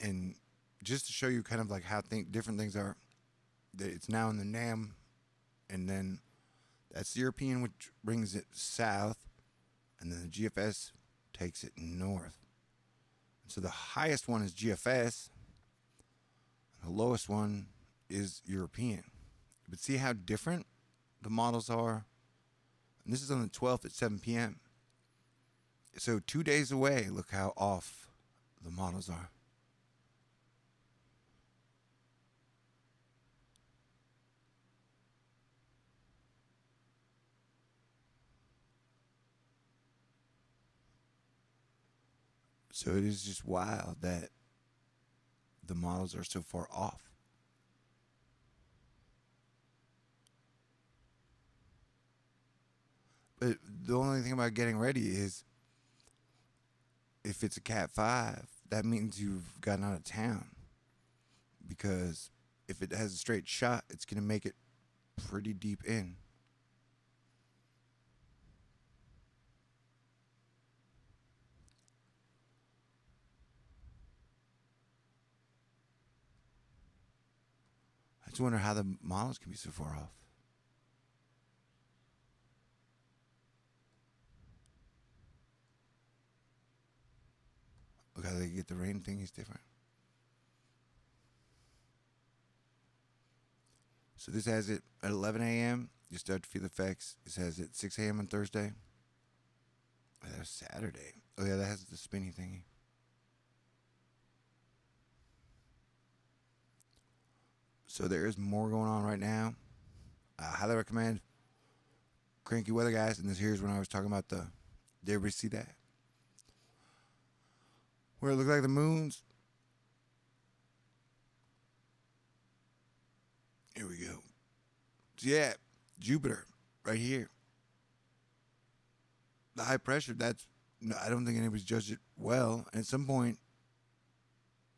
and just to show you kind of like how different things are, that it's now in the NAM, and then that's the European, which brings it south, and then the GFS takes it north. And so the highest one is GFS, and the lowest one is European. But see how different the models are? And this is on the 12th at 7 p.m. So 2 days away, look how off the models are. So it is just wild that the models are so far off. But the only thing about getting ready is if it's a Cat 5, that means you've gotten out of town. Because if it has a straight shot, it's going to make it pretty deep in. I just wonder how the models can be so far off. Look how they get the rain thing is different. So this has it at 11 a.m. You start to feel the effects. This has it 6 a.m. on Thursday. Oh, that's Saturday. Oh yeah, that has the spinny thingy. So there is more going on right now. I highly recommend Cranky Weather Guys. And this here's when I was talking about the. Did everybody see that? Where it looked like the moons. Here we go. So yeah, Jupiter right here. The high pressure, that's. No, I don't think anybody's judged it well. And at some point,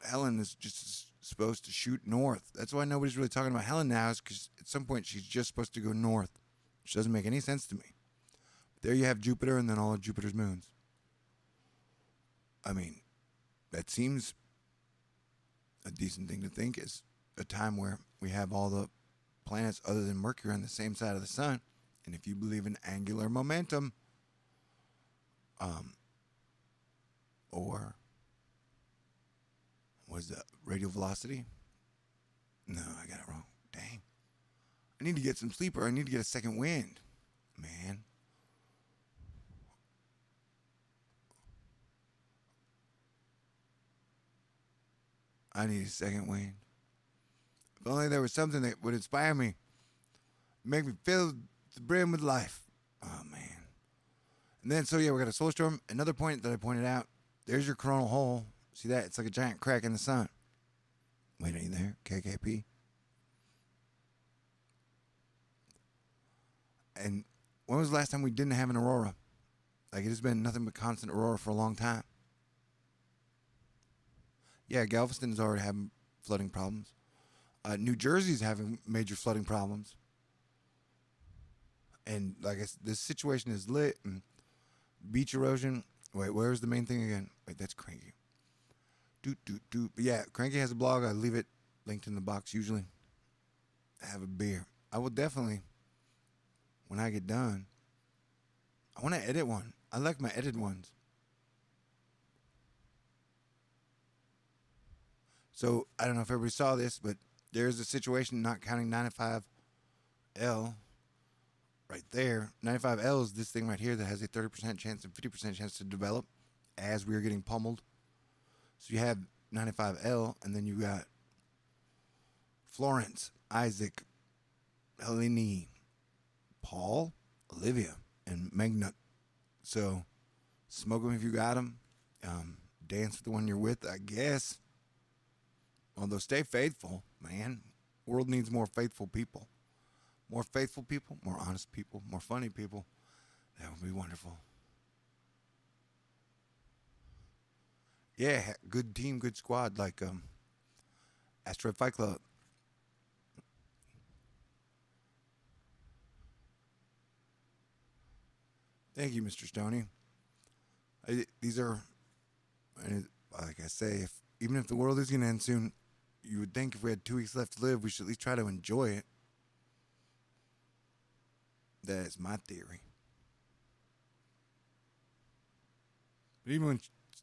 Helen is just supposed to shoot north. That's why nobody's really talking about Helen now, is because at some point she's just supposed to go north, which doesn't make any sense to me. But there you have Jupiter and then all of Jupiter's moons. I mean, that seems a decent thing to think is a time where we have all the planets other than Mercury on the same side of the sun. And if you believe in angular momentum, or was the radial velocity? No, I got it wrong. Dang. I need to get some sleep or I need to get a second wind. Man. I need a second wind. If only there was something that would inspire me, make me fill the brim with life. Oh, man. And then, so yeah, we got a solar storm. Another point that I pointed out, there's your coronal hole. See that? It's like a giant crack in the sun. Wait, are you there? KKP? And when was the last time we didn't have an aurora? Like, it has been nothing but constant aurora for a long time. Yeah, Galveston is already having flooding problems. New Jersey's having major flooding problems. And, like, this situation is lit. And beach erosion. Wait, where's the main thing again? Wait, that's Cranky. But yeah, Cranky has a blog. I leave it linked in the box usually. I have a beer. I will definitely, when I get done, I want to edit one. I like my edited ones. So, I don't know if everybody saw this, but there's a situation not counting 95L right there. 95L is this thing right here that has a 30% chance and 50% chance to develop as we are getting pummeled. So you have 95L, and then you got Florence, Isaac, Helene, Paul, Olivia, and Magna. So smoke them if you got them. Dance with the one you're with, I guess. Although stay faithful, man. World needs more faithful people. More faithful people, more honest people, more funny people. That would be wonderful. Yeah, good team, good squad, like Asteroid Fight Club. Thank you, Mr. Stoney. These are, like I say, even if the world is going to end soon, you would think if we had 2 weeks left to live, we should at least try to enjoy it. That is my theory. But even when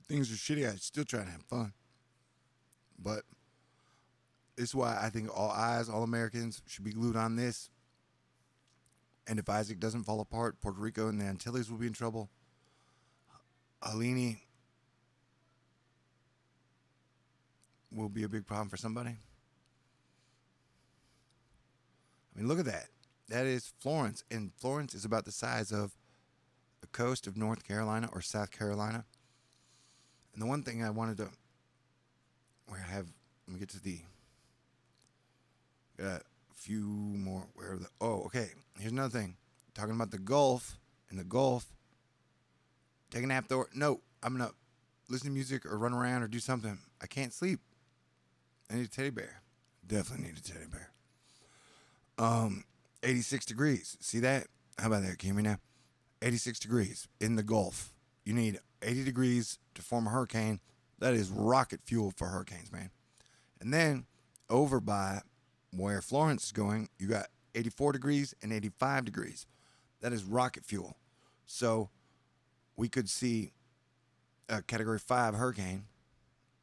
things are shitty, I still try to have fun. But this is why I think all eyes, all Americans should be glued on this. And if Isaac doesn't fall apart, Puerto Rico and the Antilles will be in trouble. Helene will be a big problem for somebody. I mean, look at that. That is Florence. And Florence is about the size of the coast of North Carolina or South Carolina. And the one thing I wanted to, where I have, let me get to the, got a few more, where the, oh, okay. Here's another thing. Talking about the Gulf, in the Gulf, take a nap though. No, I'm going to listen to music or run around or do something. I can't sleep. I need a teddy bear. Definitely need a teddy bear. 86 degrees. See that? How about that? Can you hear me now? 86 degrees in the Gulf. You need 80 degrees to form a hurricane. That is rocket fuel for hurricanes, man. And then over by where Florence is going, you got 84 degrees and 85 degrees. That is rocket fuel. So we could see a Category 5 hurricane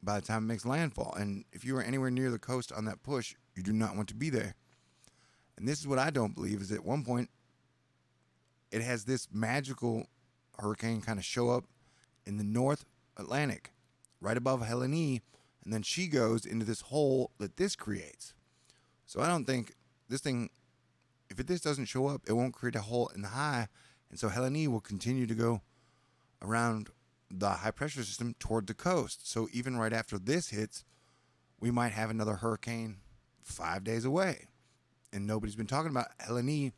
by the time it makes landfall. And if you are anywhere near the coast on that push, you do not want to be there. And this is what I don't believe, is at one point it has this magical hurricane kind of show up in the North Atlantic, right above Helene, and then she goes into this hole that this creates. So I don't think this thing, if this doesn't show up, it won't create a hole in the high, and so Helene will continue to go around the high pressure system toward the coast. So even right after this hits, we might have another hurricane 5 days away. And nobody's been talking about Helene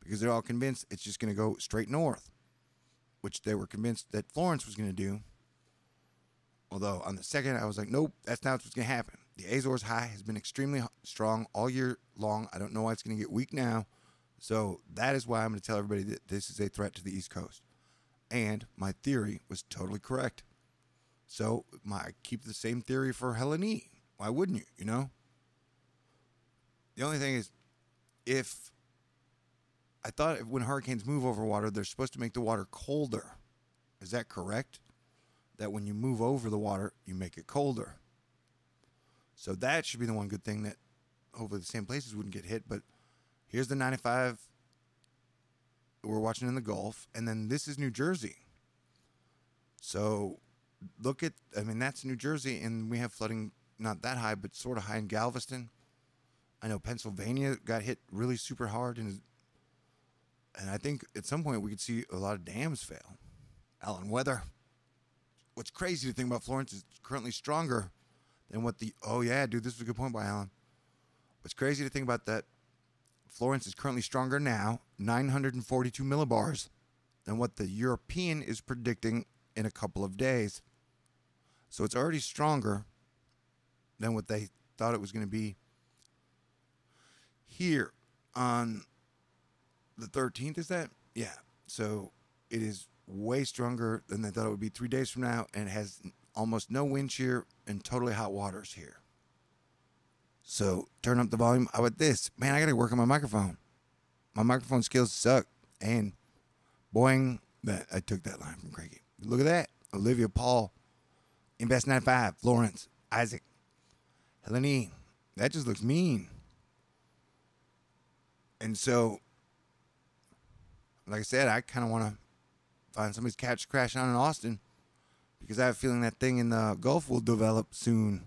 because they're all convinced it's just going to go straight north, which they were convinced that Florence was going to do. Although on the second, I was like, nope, that's not what's going to happen. The Azores high has been extremely strong all year long. I don't know why it's going to get weak now. So that is why I'm going to tell everybody that this is a threat to the East Coast. And my theory was totally correct. So I keep the same theory for Helene. Why wouldn't you, you know? The only thing is, if I thought when hurricanes move over water, they're supposed to make the water colder. Is that correct? That when you move over the water, you make it colder. So that should be the one good thing, that hopefully the same places wouldn't get hit. But here's the 95 we're watching in the Gulf, and then this is New Jersey. So look at, I mean, that's New Jersey, and we have flooding not that high, but sort of high in Galveston. I know Pennsylvania got hit really super hard, and I think at some point we could see a lot of dams fail. Alan, weather. What's crazy to think about Florence is currently stronger than what the, oh yeah, dude, this was a good point by Alan. What's crazy to think about that, Florence is currently stronger now, 942 millibars, than what the European is predicting in a couple of days. So it's already stronger than what they thought it was going to be here on the 13th, is that? Yeah. So it is way stronger than they thought it would be 3 days from now, and it has almost no wind shear and totally hot waters here. So turn up the volume. How about this? Man, I got to work on my microphone. My microphone skills suck. And boing, that I took that line from Craigie. Look at that. Olivia, Paul, Invest 95, Florence, Isaac, Helene. That just looks mean. And so, like I said, I kind of want to find somebody's couch crashing on in Austin, because I have a feeling that thing in the Gulf will develop soon.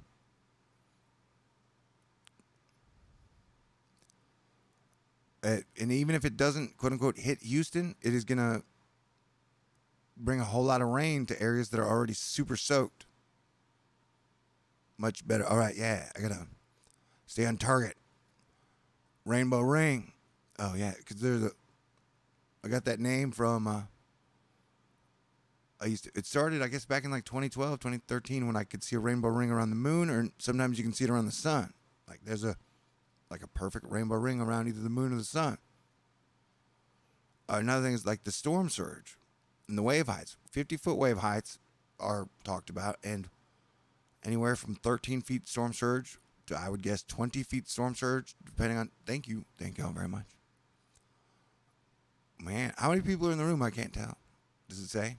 And even if it doesn't, quote unquote, hit Houston, it is going to bring a whole lot of rain to areas that are already super soaked. Much better. All right, yeah, I got to stay on target. Rainbow Ring. Oh, yeah, because I got that name from, it started, I guess, back in like 2012, 2013, when I could see a rainbow ring around the moon, or sometimes you can see it around the sun. Like there's a perfect rainbow ring around either the moon or the sun. Another thing is like the storm surge and the wave heights. 50-foot wave heights are talked about, and anywhere from 13 feet storm surge to, I would guess, 20 feet storm surge, depending on, thank you all very much. Man, how many people are in the room? I can't tell. Does it say?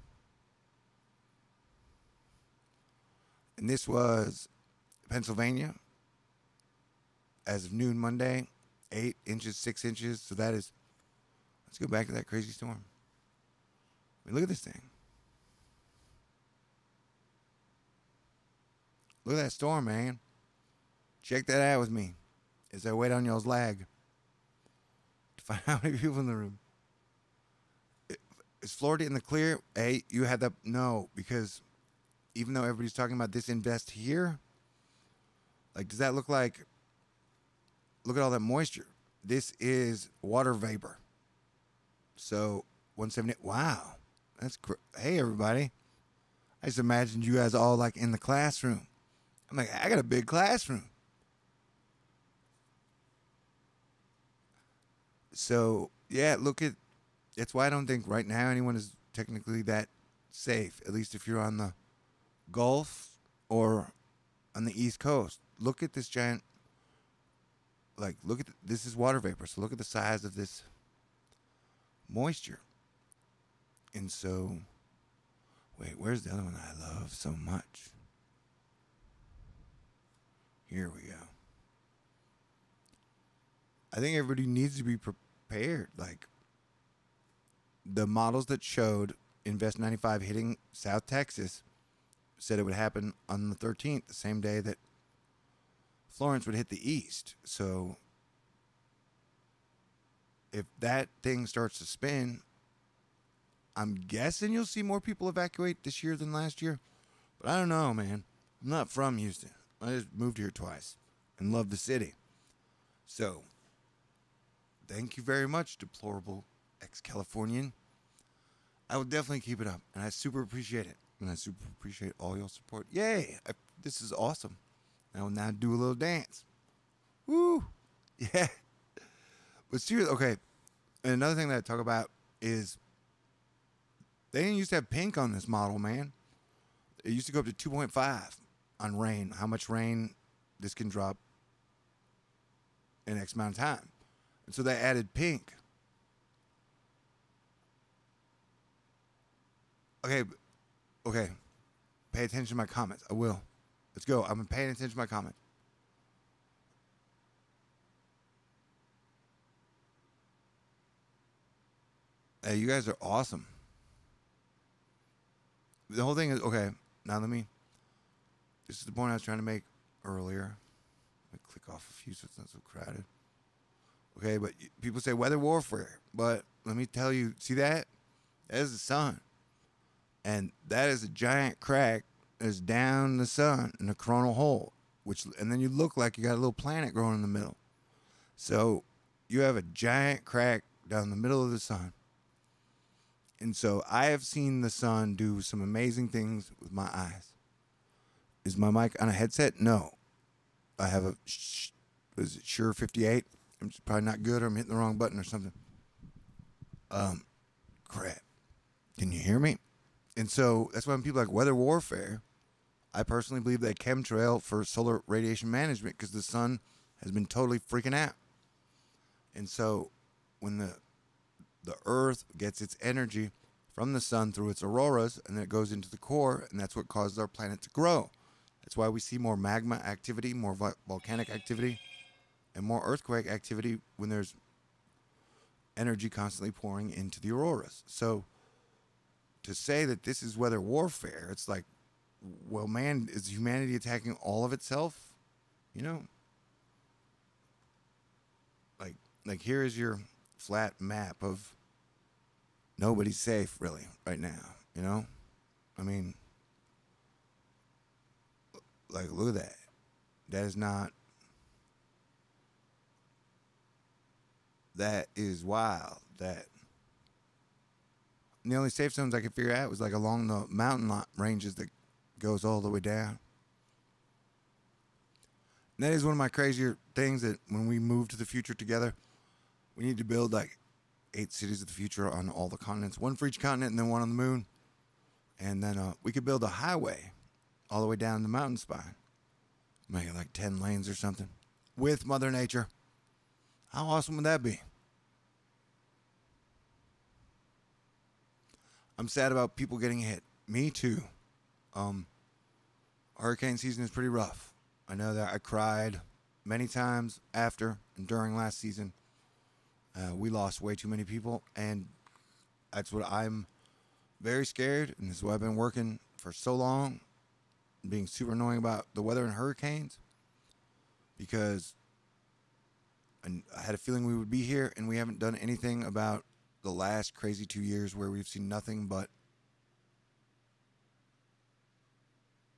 And this was Pennsylvania as of noon Monday, 8 inches, 6 inches. So that is, let's go back to that crazy storm. I mean, look at this thing. Look at that storm, man. Check that out with me as I wait on y'all's lag to find out how many people in the room. Is Florida in the clear? Hey, you had that? No, because even though everybody's talking about this invest here, like, does that look like, look at all that moisture. This is water vapor. So 170, wow. Hey, everybody. I just imagined you guys all like in the classroom. I'm like, I got a big classroom. So, yeah, that's why I don't think right now anyone is technically that safe, at least if you're on the Gulf or on the East Coast. Look at this giant, this is water vapor. So look at the size of this moisture. And so, wait, where's the other one that I love so much? Here we go. I think everybody needs to be prepared. Like, the models that showed Invest 95 hitting South Texas said it would happen on the 13th, the same day that Florence would hit the East. So if that thing starts to spin, I'm guessing you'll see more people evacuate this year than last year. But I don't know, man. I'm not from Houston. I just moved here twice and love the city. So thank you very much, deplorable ex-Californian. I will definitely keep it up, and I super appreciate it. And I super appreciate all your support. Yay! This is awesome. I will now do a little dance. Woo! Yeah. But seriously, okay. And another thing that I talk about is they didn't used to have pink on this model, man. It used to go up to 2.5 on rain. How much rain this can drop in X amount of time. And so they added pink. Okay. Pay attention to my comments. I will. Let's go. I'm paying attention to my comments. Hey, you guys are awesome. The whole thing is, okay, now this is the point I was trying to make earlier. Let me click off a few so it's not so crowded. Okay, but people say weather warfare. But let me tell you, see that? That is the sun. And that is a giant crack that's down the sun in a coronal hole. And then you look like you got a little planet growing in the middle. So you have a giant crack down the middle of the sun. And so I have seen the sun do some amazing things with my eyes. Is my mic on a headset? No. I have a, is it Shure 58? I'm just probably not good, or I'm hitting the wrong button or something. Crap. Can you hear me? And so that's why when people like weather warfare, I personally believe that chemtrail for solar radiation management, because the sun has been totally freaking out. And so when the Earth gets its energy from the sun through its auroras, and then it goes into the core, and that's what causes our planet to grow. That's why we see more magma activity, more volcanic activity, and more earthquake activity when there's energy constantly pouring into the auroras. So to say that this is weather warfare, it's like, well, man, is humanity attacking all of itself? You know? Like here is your flat map of nobody's safe, really, right now, you know? I mean, like, look at that. That is not... That is wild. And the only safe zones I could figure out was like along the mountain ranges that goes all the way down. And that is one of my crazier things, that when we move to the future together, we need to build like 8 cities of the future on all the continents, one for each continent and then one on the moon. And then we could build a highway all the way down the mountain spine, make it like 10 lanes or something, with Mother Nature. How awesome would that be? I'm sad about people getting hit. Me too. Hurricane season is pretty rough. I know that I cried many times after and during last season. We lost way too many people, and that's what I'm very scared, and this is why I've been working for so long, being super annoying about the weather and hurricanes, because I had a feeling we would be here, and we haven't done anything about the last crazy 2 years where we've seen nothing but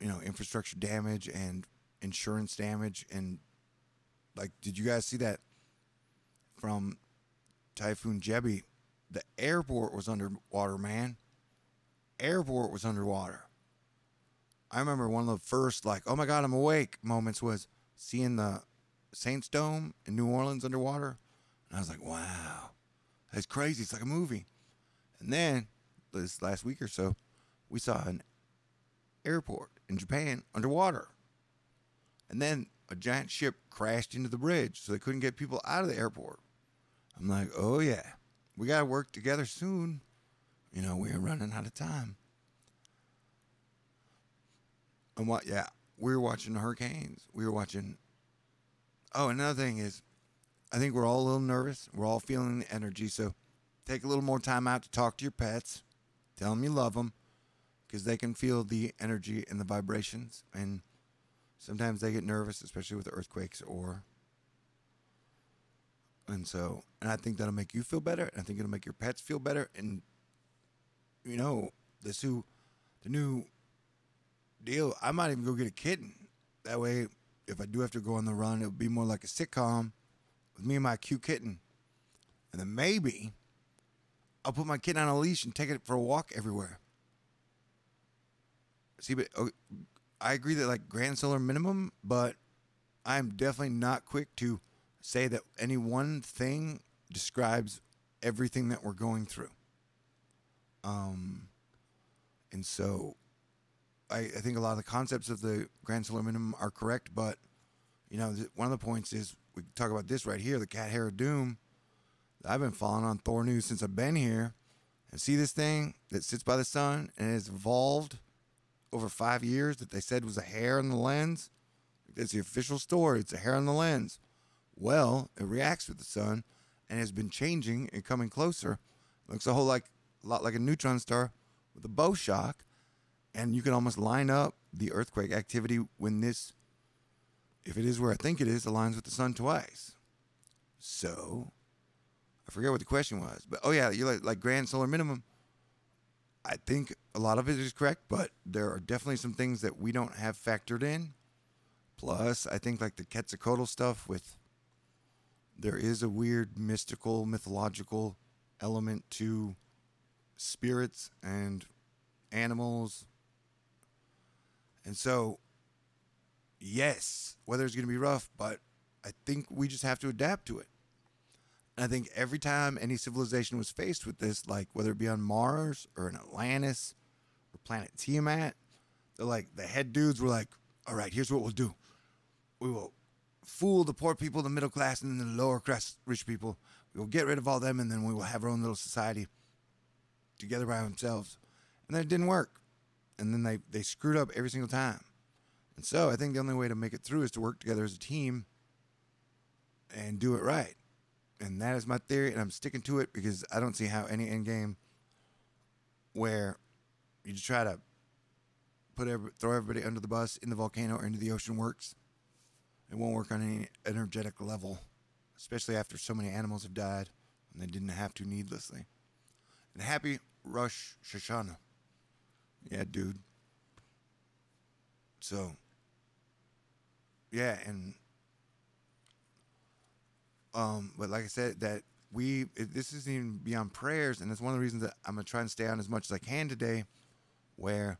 infrastructure damage and insurance damage. And like, did you guys see that from Typhoon Jebi? The airport was underwater, man. Airport was underwater. I remember one of the first, like, oh my God, I'm awake moments was seeing the Saints Dome in New Orleans underwater. And I was like, wow, that's crazy. It's like a movie. And then this last week or so, we saw an airport in Japan underwater. And then a giant ship crashed into the bridge, so they couldn't get people out of the airport. I'm like, oh yeah, we got to work together soon. We're running out of time. And we were watching the hurricanes. We were watching. Oh, another thing is, I think we're all a little nervous. We're all feeling the energy. So take a little more time out to talk to your pets. Tell them you love them, because they can feel the energy and the vibrations. And sometimes they get nervous, especially with earthquakes and I think that'll make you feel better. And I think it'll make your pets feel better. And, the new deal, I might even go get a kitten. That way, if I do have to go on the run, it'll be more like a sitcom with me and my cute kitten. And then maybe I'll put my kitten on a leash and take it for a walk everywhere. See, but I agree that like grand solar minimum, but I'm definitely not quick to say that any one thing describes everything that we're going through. And so I think a lot of the concepts of the grand solar minimum are correct, but one of the points is we talk about this right here, the cat hair of doom. I've been following on THORNEWS since I've been here, and see this thing that sits by the sun and has evolved over 5 years that they said was a hair on the lens. That's the official story. It's a hair on the lens. Well, it reacts with the sun and has been changing and coming closer. It looks a lot like a neutron star with a bow shock. And you can almost line up the earthquake activity when this, if it is where I think it is, aligns with the sun twice. So, I forget what the question was. But, oh yeah, you like grand solar minimum. I think a lot of it is correct, but there are definitely some things that we don't have factored in. Plus, I think like the Quetzalcoatl stuff there is a weird mystical, mythological element to spirits and animals. And so, yes, weather's going to be rough, but I think we just have to adapt to it. And I think every time any civilization was faced with this, like whether it be on Mars or in Atlantis or planet Tiamat, the head dudes were like, all right, here's what we'll do. We will fool the poor people, the middle class, and then the lower class rich people. We will get rid of all them, and then we will have our own little society together by themselves. And then it didn't work. And then they screwed up every single time. And so I think the only way to make it through is to work together as a team and do it right. And that is my theory, and I'm sticking to it because I don't see how any end game where you just try to throw everybody under the bus in the volcano or into the ocean works. It won't work on any energetic level, especially after so many animals have died and they didn't have to needlessly. And happy Rosh Hashanah. Yeah, dude. So, yeah, and but like I said, this isn't even beyond prayers, and it's one of the reasons that I'm gonna try and stay on as much as I can today. Where,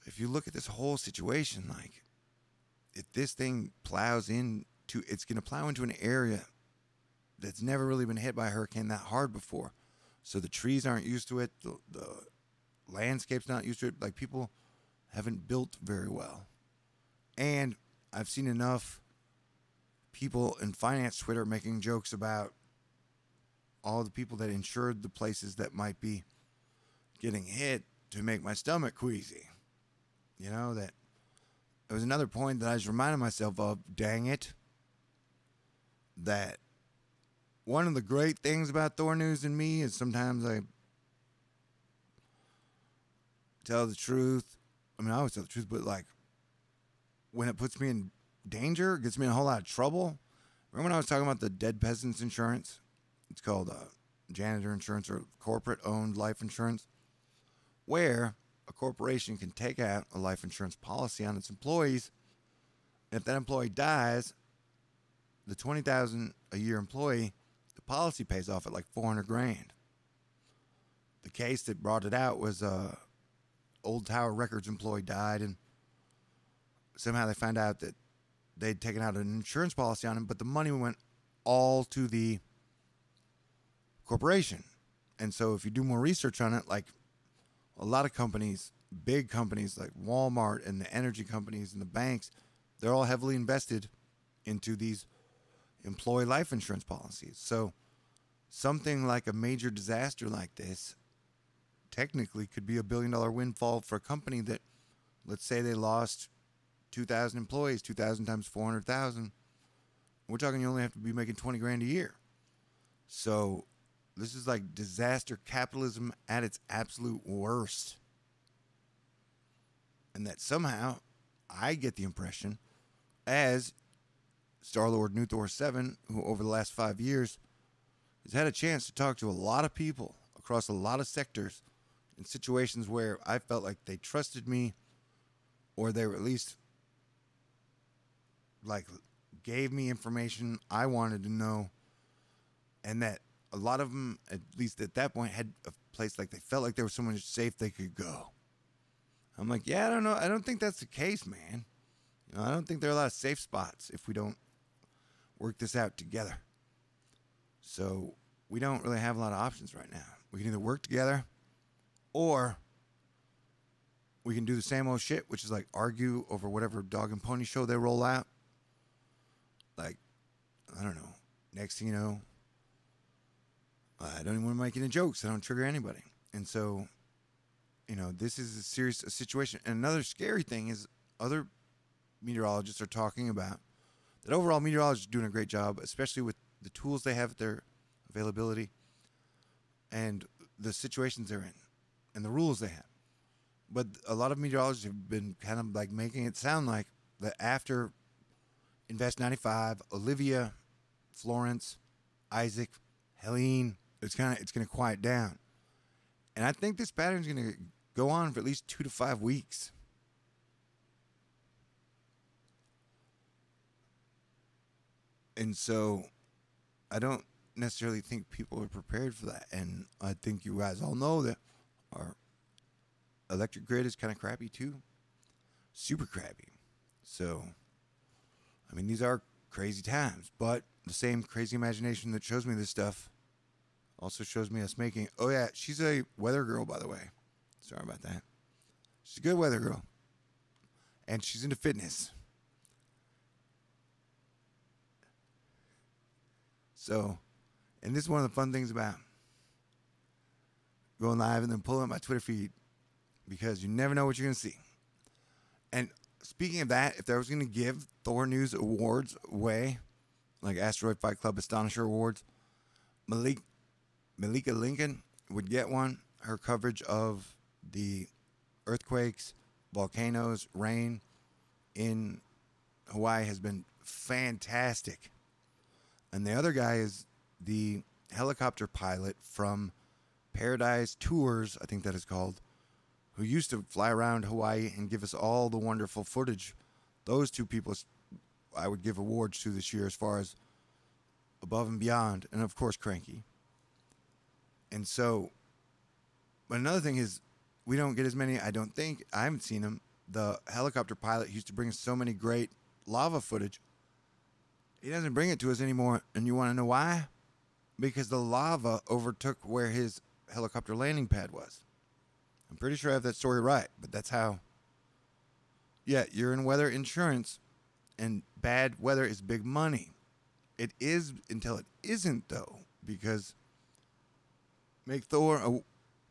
if you look at this whole situation, like, if this thing it's gonna plow into an area that's never really been hit by a hurricane that hard before. So the trees aren't used to it. The landscape's not used to it. Like, people haven't built very well. And I've seen enough people in finance Twitter making jokes about all the people that insured the places that might be getting hit to make my stomach queasy. That it was another point that I was reminding myself of, dang it, that one of the great things about THORNEWS and me is sometimes I tell the truth. I mean, I always tell the truth, but like when it puts me in danger, gets me in a whole lot of trouble. Remember when I was talking about the dead peasants insurance? It's called janitor insurance or corporate owned life insurance, where a corporation can take out a life insurance policy on its employees. And if that employee dies, the $20,000 a year employee, the policy pays off at like $400 grand. The case that brought it out was old Tower Records employee died, and somehow they found out that they'd taken out an insurance policy on him, but the money went all to the corporation. And so if you do more research on it, like a lot of companies, big companies like Walmart and the energy companies and the banks, they're all heavily invested into these employee life insurance policies. So something like a major disaster like this technically could be $1 billion windfall for a company that, let's say they lost 2,000 employees, 2,000 times 400,000. We're talking you only have to be making 20 grand a year. So this is like disaster capitalism at its absolute worst. And that somehow I get the impression, as Star-Lord New Thor 7, who over the last 5 years has had a chance to talk to a lot of people across a lot of sectors in situations where I felt like they trusted me, or they were at least like gave me information I wanted to know, and that a lot of them, at least at that point, had a place like they felt like there was somewhere safe they could go. I'm like, yeah, I don't know. I don't think that's the case, man. You know, I don't think there are a lot of safe spots if we don't work this out together. So we don't really have a lot of options right now. We can either work together, or we can do the same old shit, which is like argue over whatever dog and pony show they roll out. Like, I don't know. Next thing you know, I don't even want to make any jokes. I don't trigger anybody. And so, you know, this is a serious situation. And another scary thing is other meteorologists are talking about that overall meteorologists are doing a great job, especially with the tools they have at their availability and the situations they're in and the rules they have. But a lot of meteorologists have been kind of like making it sound like that after Invest 95, Olivia, Florence, Isaac, Helene, it's going to quiet down. And I think this pattern is going to go on for at least 2 to 5 weeks. And so I don't necessarily think people are prepared for that. And I think you guys all know that our electric grid is kind of crappy too. Super crappy. So, I mean, these are crazy times, but the same crazy imagination that shows me this stuff also shows me us making. Oh yeah, she's a weather girl, by the way. Sorry about that. She's a good weather girl. And she's into fitness. So, and this is one of the fun things about going live and then pulling up my Twitter feed, because you never know what you're going to see. And speaking of that, if I was going to give THORNEWS awards away, like Asteroid Fight Club Astonisher Awards, Malika Lincoln would get one. Her coverage of the earthquakes, volcanoes, rain in Hawaii has been fantastic. And the other guy is the helicopter pilot from Paradise Tours, I think that is called, who used to fly around Hawaii and give us all the wonderful footage. Those two people I would give awards to this year as far as above and beyond. And, of course, Cranky. And so, but another thing is, we don't get as many, I don't think, I haven't seen him. The helicopter pilot used to bring us so many great lava footage. He doesn't bring it to us anymore. And you want to know why? Because the lava overtook where his helicopter landing pad was. I'm pretty sure I have that story right, but that's how. Yeah, you're in weather insurance, and bad weather is big money. It is until it isn't, though, because make Thor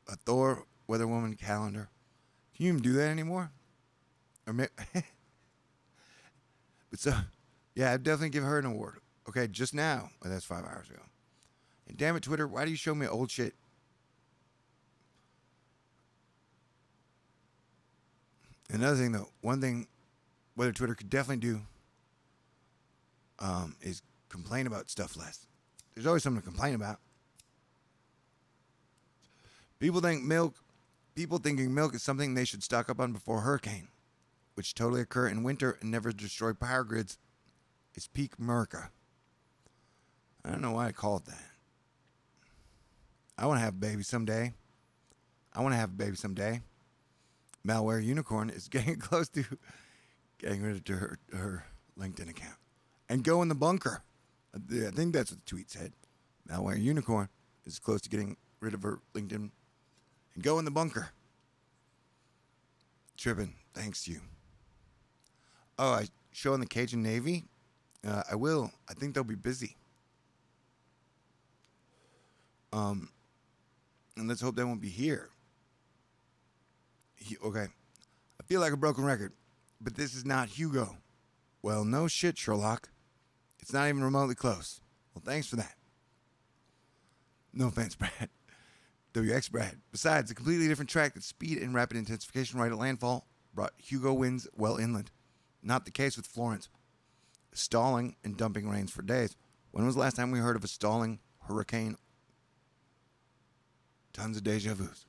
a Thor Weather Woman calendar. Can you even do that anymore? Or but so, yeah, I'd definitely give her an award. Okay, just now. Well, that's 5 hours ago. And damn it, Twitter, why do you show me old shit? Another thing, though, one thing Weather Twitter could definitely do is complain about stuff less. There's always something to complain about. People think milk People thinking milk is something they should stock up on before hurricane, which totally occur in winter and never destroy power grids, is peak America. I don't know why I call it that. I want to have a baby someday. Malware Unicorn is getting close to getting rid of her LinkedIn account. And go in the bunker. I think that's what the tweet said. Malware Unicorn is close to getting rid of her LinkedIn. And go in the bunker. Trippin', thanks to you. Oh, I show in the Cajun Navy? I will. I think they'll be busy. And let's hope they won't be here. Okay. I feel like a broken record, but this is not Hugo. Well, no shit, Sherlock. It's not even remotely close. Well, thanks for that. No offense, Brad. WX Brad. Besides, a completely different track that speed and rapid intensification right at landfall brought Hugo winds well inland. Not the case with Florence. Stalling and dumping rains for days. When was the last time we heard of a stalling hurricane? Tons of deja vus.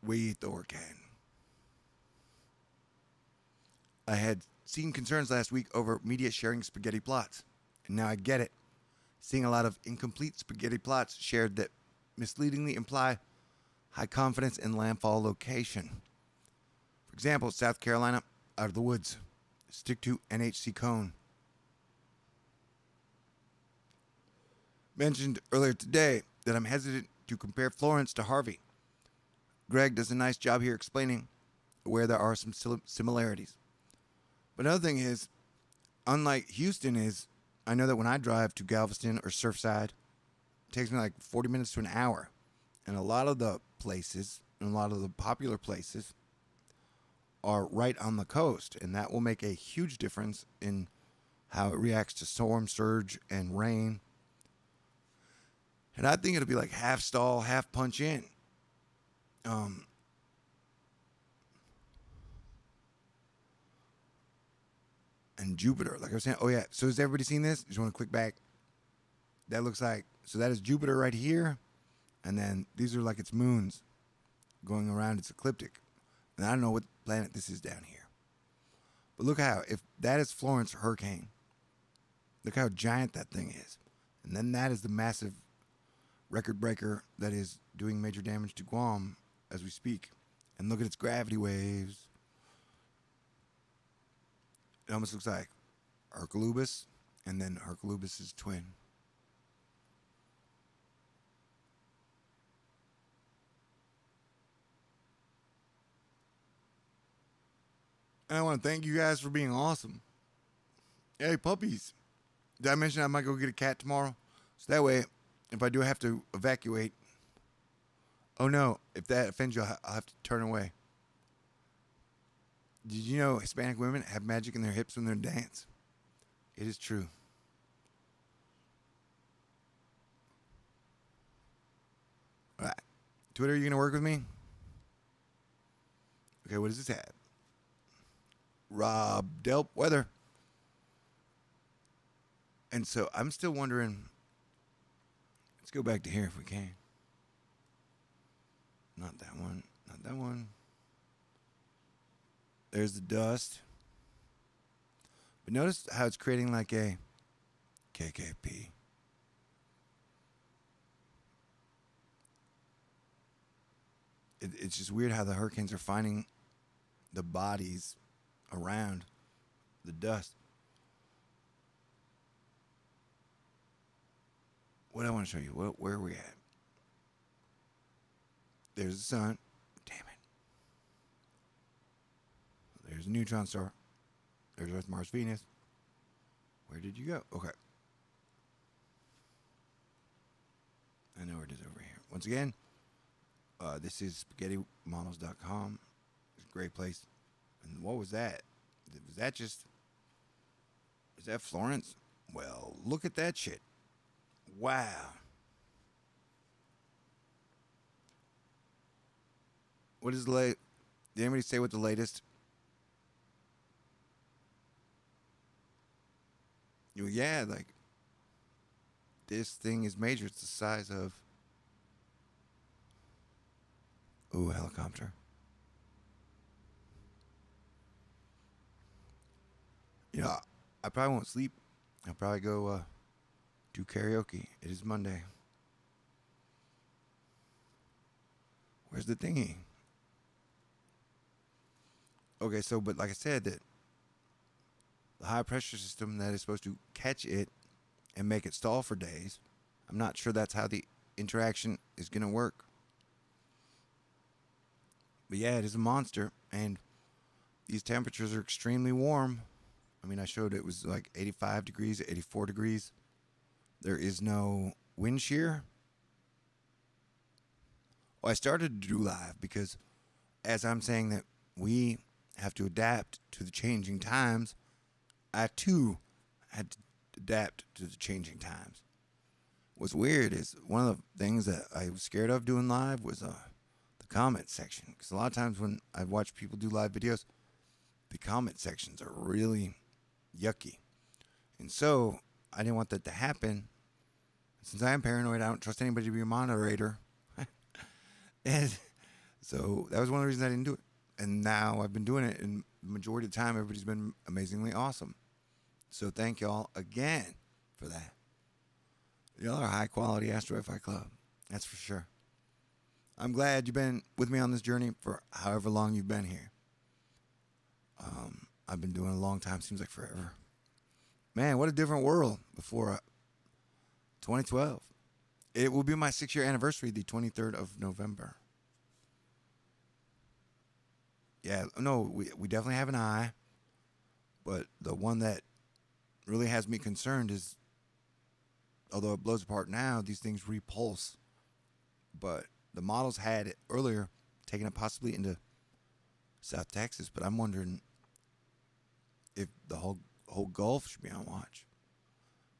We Thor can. I had seen concerns last week over media sharing spaghetti plots, and now I get it. Seeing a lot of incomplete spaghetti plots shared that misleadingly imply high confidence in landfall location. For example, South Carolina, out of the woods. Stick to NHC cone. Mentioned earlier today that I'm hesitant to compare Florence to Harvey. Greg does a nice job here explaining where there are some similarities. But another thing is, unlike Houston is, I know that when I drive to Galveston or Surfside, it takes me like 40 minutes to an hour. And a lot of the places, and a lot of the popular places, are right on the coast. And that will make a huge difference in how it reacts to storm, surge, and rain. And I think it'll be like half stall, half punch in. And Jupiter, like I was saying, oh yeah. So has everybody seen this? Just want to click back. That looks like, so that is Jupiter right here. And then these are like its moons going around its ecliptic. And I don't know what planet this is down here. But look how, if that is Florence hurricane, look how giant that thing is. And then that is the massive record breaker that is doing major damage to Guam as we speak. And look at its gravity waves. It almost looks like Herculubus and then Herculubus' twin. And I want to thank you guys for being awesome. Hey, puppies. Did I mention I might go get a cat tomorrow? So that way, if I do have to evacuate, oh no, if that offends you, I'll have to turn away. Did you know Hispanic women have magic in their hips when they dance? It is true. All right. Twitter, you going to work with me? Okay, what does this have? Rob Delp Weather. And so I'm still wondering. Let's go back to here if we can. Not that one. Not that one. There's the dust. But notice how it's creating like a KKP. It's just weird how the hurricanes are finding the bodies around the dust. What I want to show you, where are we at? There's the sun. Damn it. There's a neutron star. There's Earth, Mars, Venus. Where did you go? Okay. I know where it is over here. Once again, this is spaghettimodels.com. It's a great place. And what was that? Was that just... Is that Florence? Well, look at that shit. Wow. What is the late? Did anybody say what the latest? Yeah, like This thing is major. It's the size of... Ooh, helicopter. You know, I probably won't sleep. I'll probably go do karaoke. It is Monday. Where's the thingy? Okay, so, but like I said, that the high pressure system that is supposed to catch it and make it stall for days, I'm not sure that's how the interaction is going to work. But yeah, it is a monster, and these temperatures are extremely warm. I mean, I showed it was like 85 degrees, 84 degrees. There is no wind shear. Well, I started to do live because as I'm saying that we have to adapt to the changing times, I too had to adapt to the changing times. What's weird is one of the things that I was scared of doing live was the comment section. Because a lot of times when I watch people do live videos, the comment sections are really yucky. And so I didn't want that to happen. Since I am paranoid, I don't trust anybody to be a moderator. And so that was one of the reasons I didn't do it. And now I've been doing it, and the majority of the time, everybody's been amazingly awesome. So thank y'all again for that. Y'all are a high-quality Astro Fi Club. That's for sure. I'm glad you've been with me on this journey for however long you've been here. I've been doing it a long time. Seems like forever. Man, what a different world before 2012. It will be my 6-year anniversary, the 23rd of November. Yeah, no, we definitely have an eye. But the one that really has me concerned is, although it blows apart now, these things repulse. But the models had it earlier, taking it possibly into South Texas. But I'm wondering if the whole Gulf should be on watch.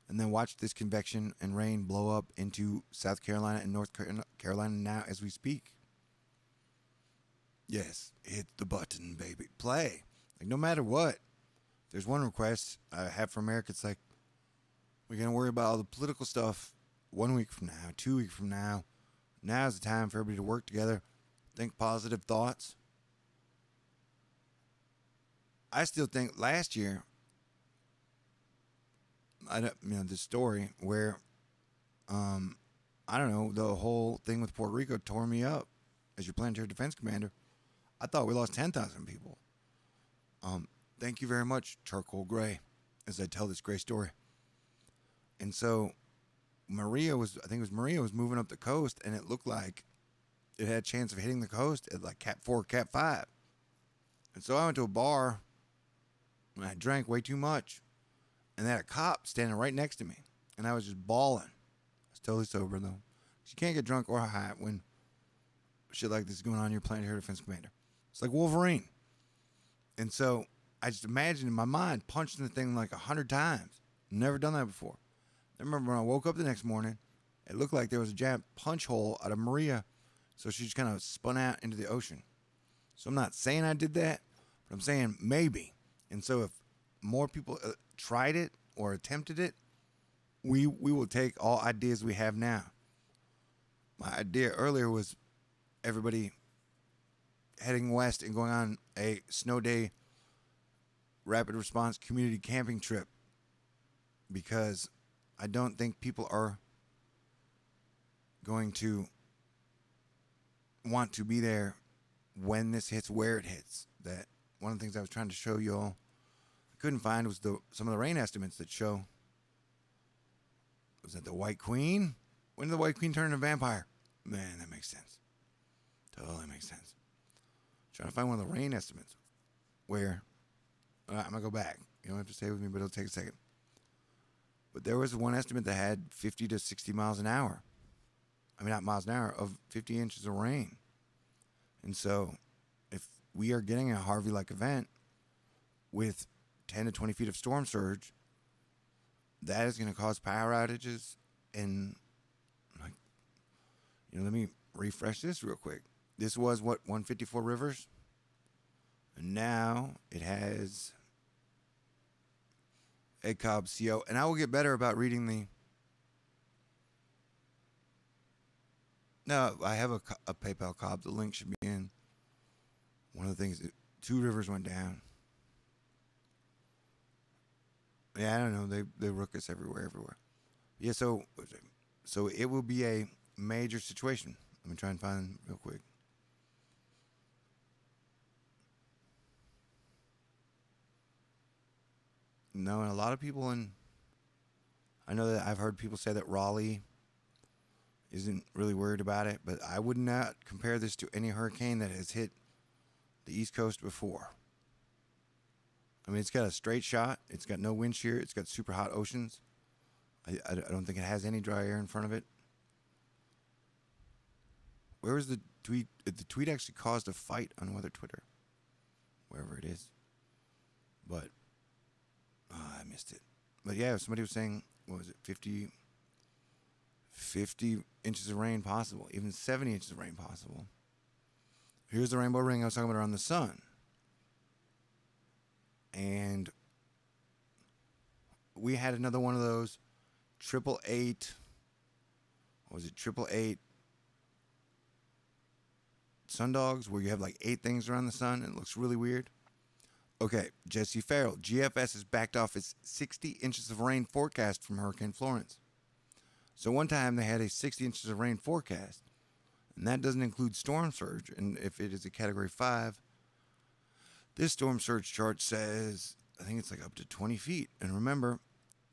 And then watch this convection and rain blow up into South Carolina and North Carolina now as we speak. Yes, hit the button, baby. Play. Like, no matter what. There's one request I have for America. It's like, we're going to worry about all the political stuff 1 week from now, 2 weeks from now. Now's the time for everybody to work together, think positive thoughts. I still think last year, this story where, I don't know, the whole thing with Puerto Rico tore me up as your planetary defense commander. I thought we lost 10,000 people. Thank you very much, Charcoal Gray, as I tell this great story. And so Maria was moving up the coast, and it looked like it had a chance of hitting the coast at like Cat 4, Cat 5. And so I went to a bar, and I drank way too much. And they had a cop standing right next to me. And I was just bawling. I was totally sober, though. You can't get drunk or high when shit like this is going on in your planetary defense commander. It's like Wolverine. And so I just imagined in my mind punching the thing like 100 times. Never done that before. I remember when I woke up the next morning, it looked like there was a giant punch hole out of Maria. So she just kind of spun out into the ocean. So I'm not saying I did that, but I'm saying maybe. And so if more people tried it or attempted it, we will take all ideas we have now. My idea earlier was everybody heading west and going on a snow day rapid response community camping trip, because I don't think people are going to want to be there when this hits, where it hits. That one of the things I was trying to show you all, I couldn't find, was some of the rain estimates that show. Was that the White Queen? When did the White Queen turn into a vampire? Man, that makes sense. Totally makes sense. Trying to find one of the rain estimates where, I'm going to go back. You don't have to stay with me, but it'll take a second. But there was one estimate that had 50 to 60 miles an hour. I mean, not miles an hour, of 50 inches of rain. And so if we are getting a Harvey-like event with 10 to 20 feet of storm surge, that is going to cause power outages. And, like, let me refresh this real quick. This was, 154 rivers? And now it has Egg Cobb CO. And I will get better about reading No, I have a PayPal Cobb. The link should be in. One of the things, two rivers went down. Yeah, I don't know. They rook us everywhere. Yeah, so it will be a major situation. Let me try and find real quick. No, and a lot of people I know that I've heard people say that Raleigh isn't really worried about it, but I would not compare this to any hurricane that has hit the East Coast before. I mean, it's got a straight shot. It's got no wind shear. It's got super hot oceans. I don't think it has any dry air in front of it. Where was the tweet? The tweet actually caused a fight on Weather Twitter, wherever it is. But I missed it. But yeah, somebody was saying, what was it, 50 inches of rain possible, even 70 inches of rain possible. Here's the rainbow ring I was talking about around the sun. And we had another one of those 888, what was it, 888 sundogs where you have like 8 things around the sun and it looks really weird. Okay, Jesse Farrell, GFS has backed off its 60 inches of rain forecast from Hurricane Florence. So one time they had a 60 inches of rain forecast, and that doesn't include storm surge. And if it is a Category 5, this storm surge chart says, I think it's like up to 20 feet. And remember,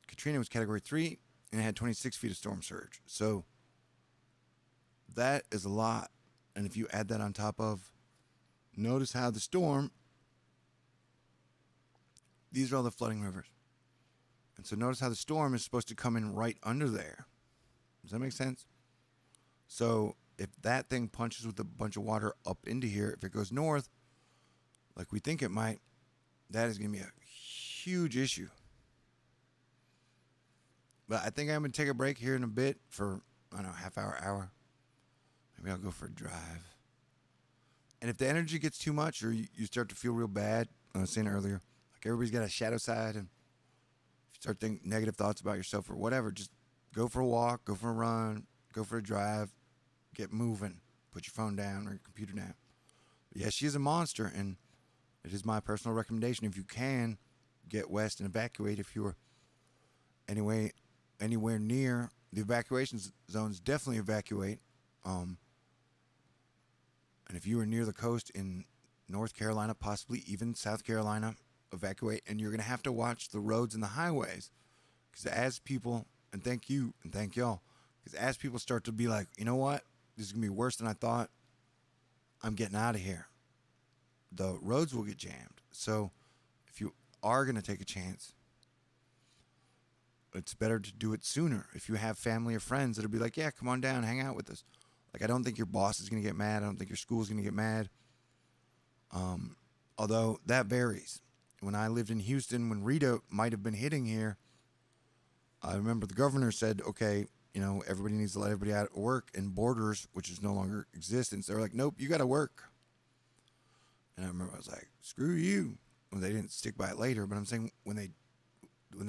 Katrina was Category 3, and it had 26 feet of storm surge. So that is a lot. And if you add that on top of, notice how the storm, these are all the flooding rivers. And so notice how the storm is supposed to come in right under there. Does that make sense? So if that thing punches with a bunch of water up into here, if it goes north, like we think it might, that is going to be a huge issue. But I think I'm going to take a break here in a bit for, I don't know, half hour. Maybe I'll go for a drive. And if the energy gets too much or you start to feel real bad, I was saying earlier, like everybody's got a shadow side, and if you start thinking negative thoughts about yourself or whatever, just go for a walk, go for a run, go for a drive, get moving, put your phone down or your computer down. But yeah, she is a monster, and it is my personal recommendation. If you can, get west and evacuate. If you're anywhere near the evacuation zones, definitely evacuate. And if you are near the coast in North Carolina, possibly even South Carolina, evacuate. And you're going to have to watch the roads and the highways, because as people, and thank you and thank y'all, because as people start to be like, you know what, this is going to be worse than I thought, I'm getting out of here, the roads will get jammed. So if you are going to take a chance, it's better to do it sooner. If you have family or friends that'll be like, yeah, come on down, hang out with us. Like, I don't think your boss is going to get mad. I don't think your school is going to get mad. Although that varies. When I lived in Houston, when Rita might have been hitting here, I remember the governor said, okay, you know, everybody needs to let everybody out at work, and Borders, which is no longer existence, they were like, nope, you got to work. And I remember I was like, screw you. Well, they didn't stick by it later, but I'm saying when they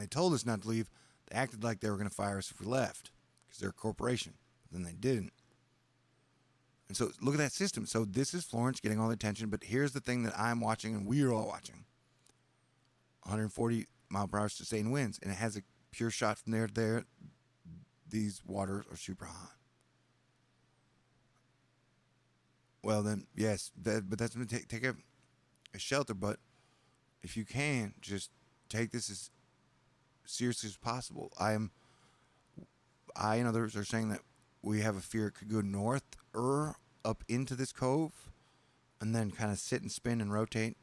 told us not to leave, they acted like they were going to fire us if we left because they're a corporation. But then they didn't. And so look at that system. So this is Florence getting all the attention, but here's the thing that I'm watching and we're all watching. 140 mile per hour sustained winds, and it has a pure shot from there to there. These waters are super hot. Well then, yes, but that's going to take a shelter. But if you can, just take this as seriously as possible. I and others are saying that we have a fear it could go north or up into this cove and then kind of sit and spin and rotate,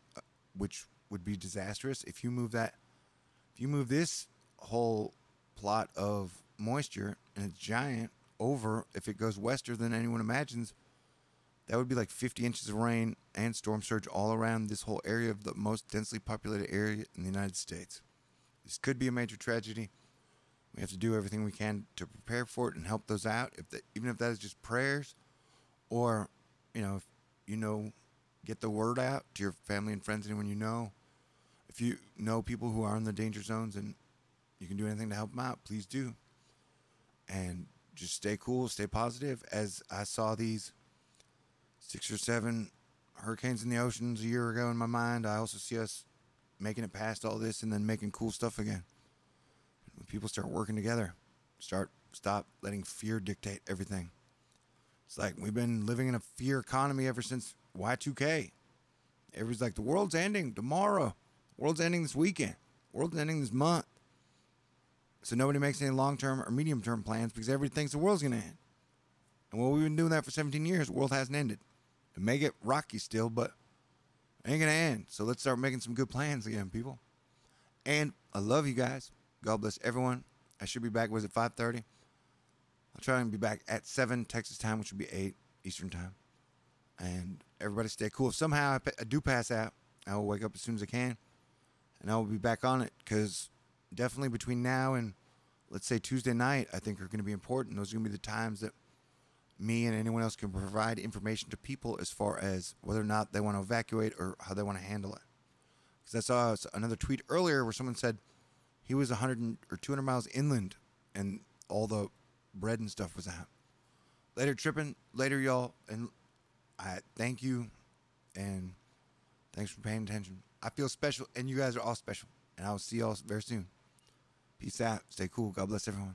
which would be disastrous. If you move this whole plot of moisture, and it's giant, over, if it goes wester than anyone imagines, that would be like 50 inches of rain and storm surge all around this whole area of the most densely populated area in the United States. This could be a major tragedy. We have to do everything we can to prepare for it and help those out, even if that is just prayers, or, get the word out to your family and friends, anyone you know. If you know people who are in the danger zones and you can do anything to help them out, please do. And just stay cool, stay positive. As I saw these 6 or 7 hurricanes in the oceans a year ago in my mind, I also see us making it past all this and then making cool stuff again. When people start working together, stop letting fear dictate everything. It's like we've been living in a fear economy ever since Y2K. Everybody's like, the world's ending tomorrow. The world's ending this weekend. The world's ending this month. So nobody makes any long-term or medium-term plans because everybody thinks the world's going to end. And well, we've been doing that for 17 years. The world hasn't ended. It may get rocky still, but it ain't going to end. So let's start making some good plans again, people. And I love you guys. God bless everyone. I should be back, was it 5:30? I'll try and be back at 7 Texas time, which would be 8 Eastern time. And everybody stay cool. If somehow I do pass out, I will wake up as soon as I can. And I will be back on it because definitely between now and, let's say, Tuesday night, I think are going to be important. Those are going to be the times that me and anyone else can provide information to people as far as whether or not they want to evacuate or how they want to handle it. Because I saw another tweet earlier where someone said he was 100 or 200 miles inland and all the bread and stuff was out. Later, tripping. Later, y'all. And I thank you. And thanks for paying attention. I feel special, and you guys are all special. And I will see y'all very soon. Peace out. Stay cool. God bless everyone.